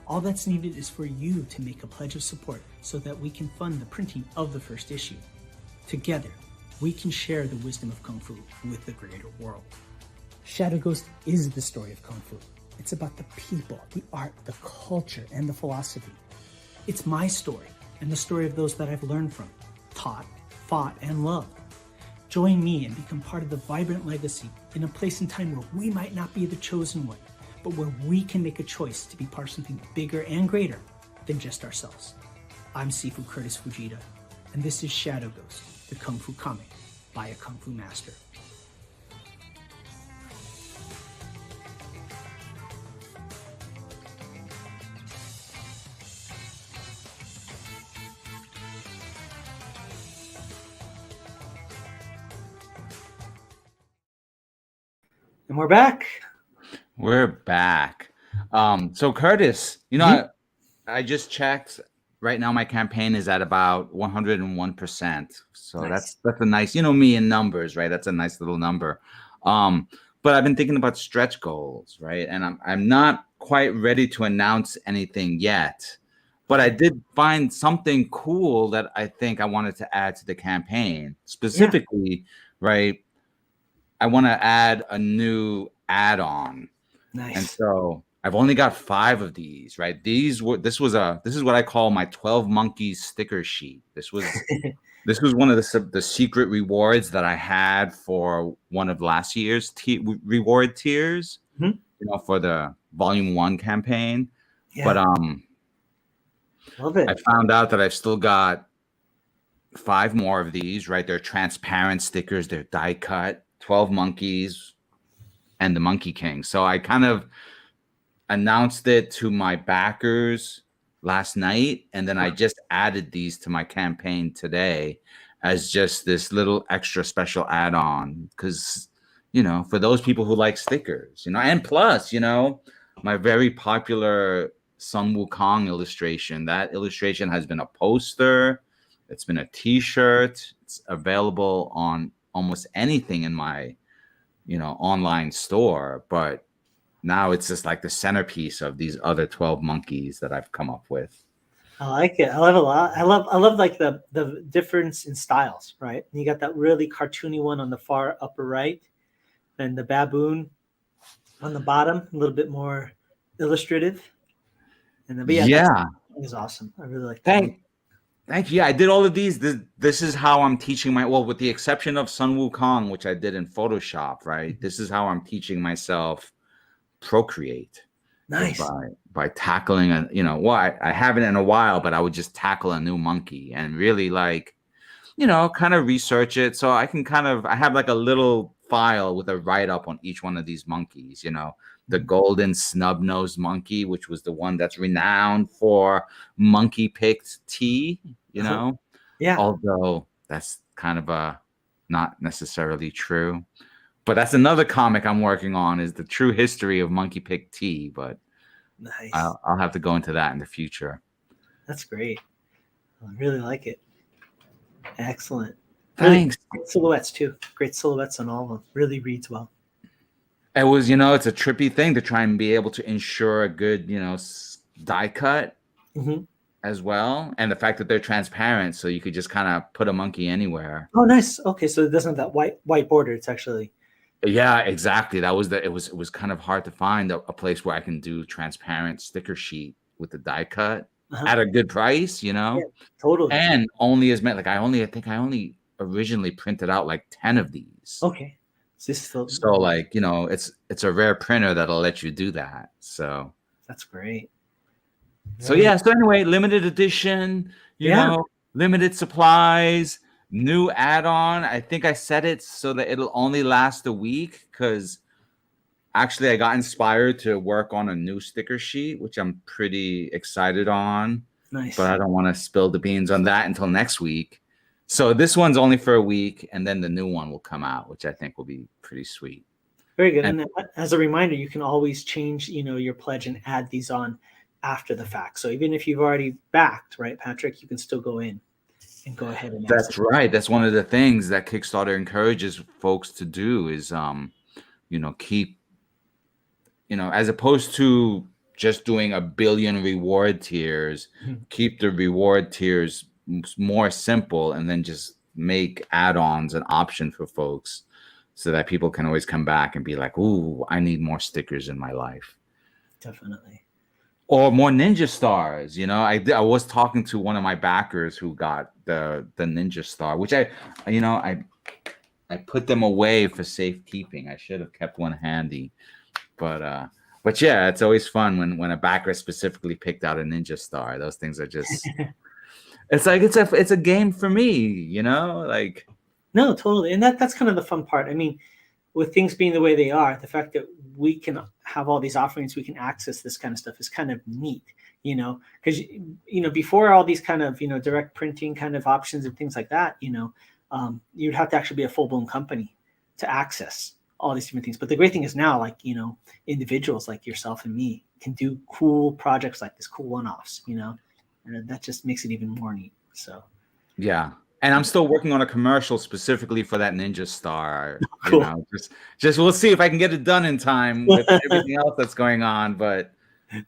All that's needed is for you to make a pledge of support so that we can fund the printing of the first issue. Together, we can share the wisdom of Kung Fu with the greater world. Shadow Ghost is the story of Kung Fu. It's about the people, the art, the culture, and the philosophy. It's my story and the story of those that I've learned from, taught, fought, and loved. Join me and become part of the vibrant legacy in a place and time where we might not be the chosen one, but where we can make a choice to be part of something bigger and greater than just ourselves. I'm Sifu Curtis Fujita, and this is Shadow Ghost, the Kung Fu comic by a Kung Fu master. And we're back. We're back. So Curtis, I just checked. Right now, my campaign is at about 101%. So Nice. that's a nice, me in numbers, right? That's a nice little number. But I've been thinking about stretch goals, right? And I'm not quite ready to announce anything yet. But I did find something cool that I think I wanted to add to the campaign. Specifically, right? I want to add a new add-on. Nice. And so I've only got 5 of these, right? This is what I call my 12 monkeys sticker sheet. This was one of the secret rewards that I had for one of last year's reward tiers, Mhm. for the volume 1 campaign. Yeah. But Love it. I found out that I've still got 5 more of these, right? They're transparent stickers, they're die cut, 12 monkeys and the Monkey King. So I kind of announced it to my backers last night, and then I just added these to my campaign today as just this little extra special add-on, because for those people who like stickers, and plus, my very popular Sun Wukong illustration, that illustration has been a poster, it's been a t-shirt, it's available on almost anything in my online store, but now it's just like the centerpiece of these other 12 monkeys that I've come up with. I like it. I love it a lot. I love like the difference in styles, right? You got that really cartoony one on the far upper right, and the baboon on the bottom, a little bit more illustrative. And then, yeah, is awesome. I really like that. Thank you. Yeah, I did all of these. This is how I'm teaching with the exception of Sun Wukong, which I did in Photoshop, right? This is how I'm teaching myself Procreate. Nice. By tackling I haven't in a while, but I would just tackle a new monkey and really kind of research it. So I can I have like a little file with a write-up on each one of these monkeys, the golden snub-nosed monkey, which was the one that's renowned for monkey-picked tea, Yeah. Although that's kind of not necessarily true. But that's another comic I'm working on, is the true history of monkey pick tea. But nice. I'll have to go into that in the future. That's great. I really like it. Excellent. Thanks. Really great silhouettes too. Great silhouettes on all of them. Really reads well. It was, it's a trippy thing to try and be able to ensure a good, die cut as well. And the fact that they're transparent, so you could just kind of put a monkey anywhere. Oh, nice. Okay, so it doesn't have that white border. It's actually. Yeah, exactly. That was it was kind of hard to find a place where I can do transparent sticker sheet with the die cut at a good price, Yeah, totally. And only as many, I think I only originally printed out like 10 of these. Okay. So it's a rare printer that'll let you do that. So that's great. So anyway, limited edition, limited supplies. New add-on. I think I set it so that it'll only last a week, because actually I got inspired to work on a new sticker sheet, which I'm pretty excited on. Nice. But I don't want to spill the beans on that until next week. So this one's only for a week, and then the new one will come out, which I think will be pretty sweet. Very good. And as a reminder, you can always change, your pledge and add these on after the fact. So even if you've already backed, right, Patrick, you can still go in and go ahead and. That's right. That's one of the things that Kickstarter encourages folks to do is, keep, as opposed to just doing a billion reward tiers, keep the reward tiers more simple, and then just make add-ons an option for folks so that people can always come back and be like, ooh, I need more stickers in my life. Definitely. Or more ninja stars. I was talking to one of my backers who got the ninja star, which I put them away for safekeeping. I should have kept one handy, but yeah, it's always fun when a backer specifically picked out a ninja star. Those things are just it's like it's a game for me, like. No, totally. And that's kind of the fun part. I mean, with things being the way they are, the fact that we can have all these offerings, we can access this kind of stuff is kind of neat, because, before all these kind of, direct printing kind of options and things like that, you'd have to actually be a full blown company to access all these different things. But the great thing is now, like, individuals like yourself and me can do cool projects like this, cool one-offs, and that just makes it even more neat. So, yeah. And I'm still working on a commercial specifically for that ninja star. Cool. Just we'll see if I can get it done in time with everything else that's going on. But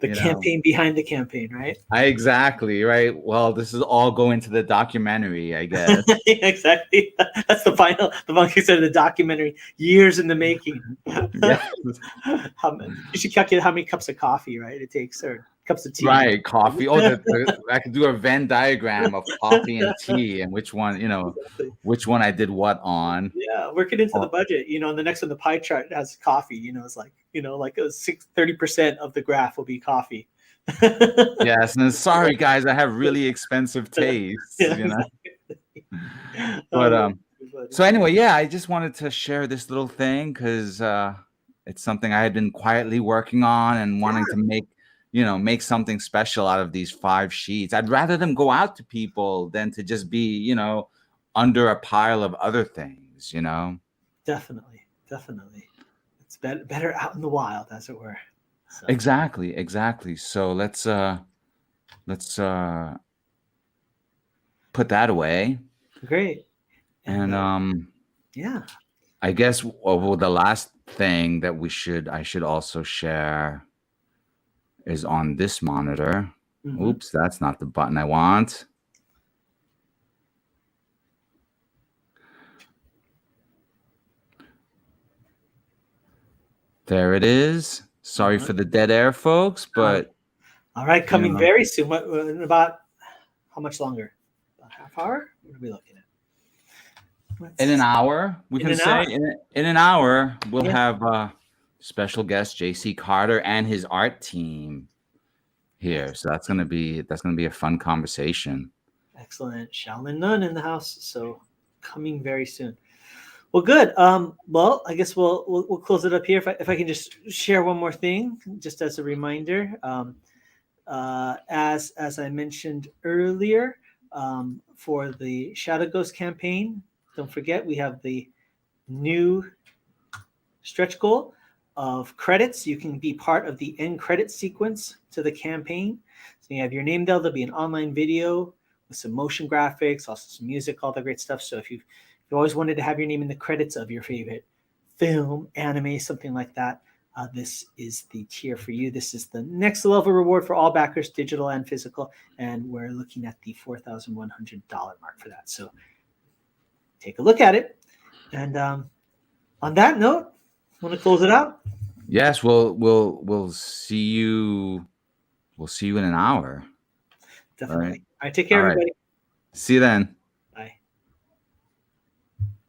the campaign behind the campaign, right? Exactly, right. Well, this is all going to the documentary, I guess. Exactly. That's the final. The monkey said the documentary, years in the making. Yes. You should calculate how many cups of coffee, right? It takes, or cups of tea. Right, coffee. Oh, I could do a Venn diagram of coffee and tea, and which one, Exactly. which one I did what on. Yeah, work it into the Oh. budget. And the next one, the pie chart has coffee. It's like like 30% of the graph will be coffee. Yes, and sorry guys, I have really expensive tastes, Yeah, exactly. But Funny. so anyway, yeah, I just wanted to share this little thing because it's something I had been quietly working on and wanting to make something special out of these 5 sheets. I'd rather them go out to people than to just be, under a pile of other things, Definitely. It's better out in the wild, as it were. So. Exactly. So let's put that away. Great. And yeah. I guess the last thing that I should also share is on this monitor. Mm-hmm. Oops, that's not the button I want. There it is. Sorry for the dead air, folks, but all right, coming very soon. In about how much longer? About half hour? What are we looking at? In an hour, in an hour, we'll have special guest JC Carter and his art team here. So that's gonna be a fun conversation. Excellent. Shaolin Nun in the house. So coming very soon. Well, good. Well, I guess we'll close it up here. If I can just share one more thing, just as a reminder, as I mentioned earlier, for the Shadow Ghost campaign, don't forget we have the new stretch goal of credits. You can be part of the end credit sequence to the campaign. So you have your name there. There'll be an online video with some motion graphics, also some music, all the great stuff. So if you always wanted to have your name in the credits of your favorite film, anime, something like that, this is the tier for you. This is the next level reward for all backers, digital and physical, and we're looking at the $4,100 mark for that. So take a look at it. And on that note, want to close it out? Yes, we'll see you. We'll see you in an hour. Definitely. All right, take care, everybody. See you then.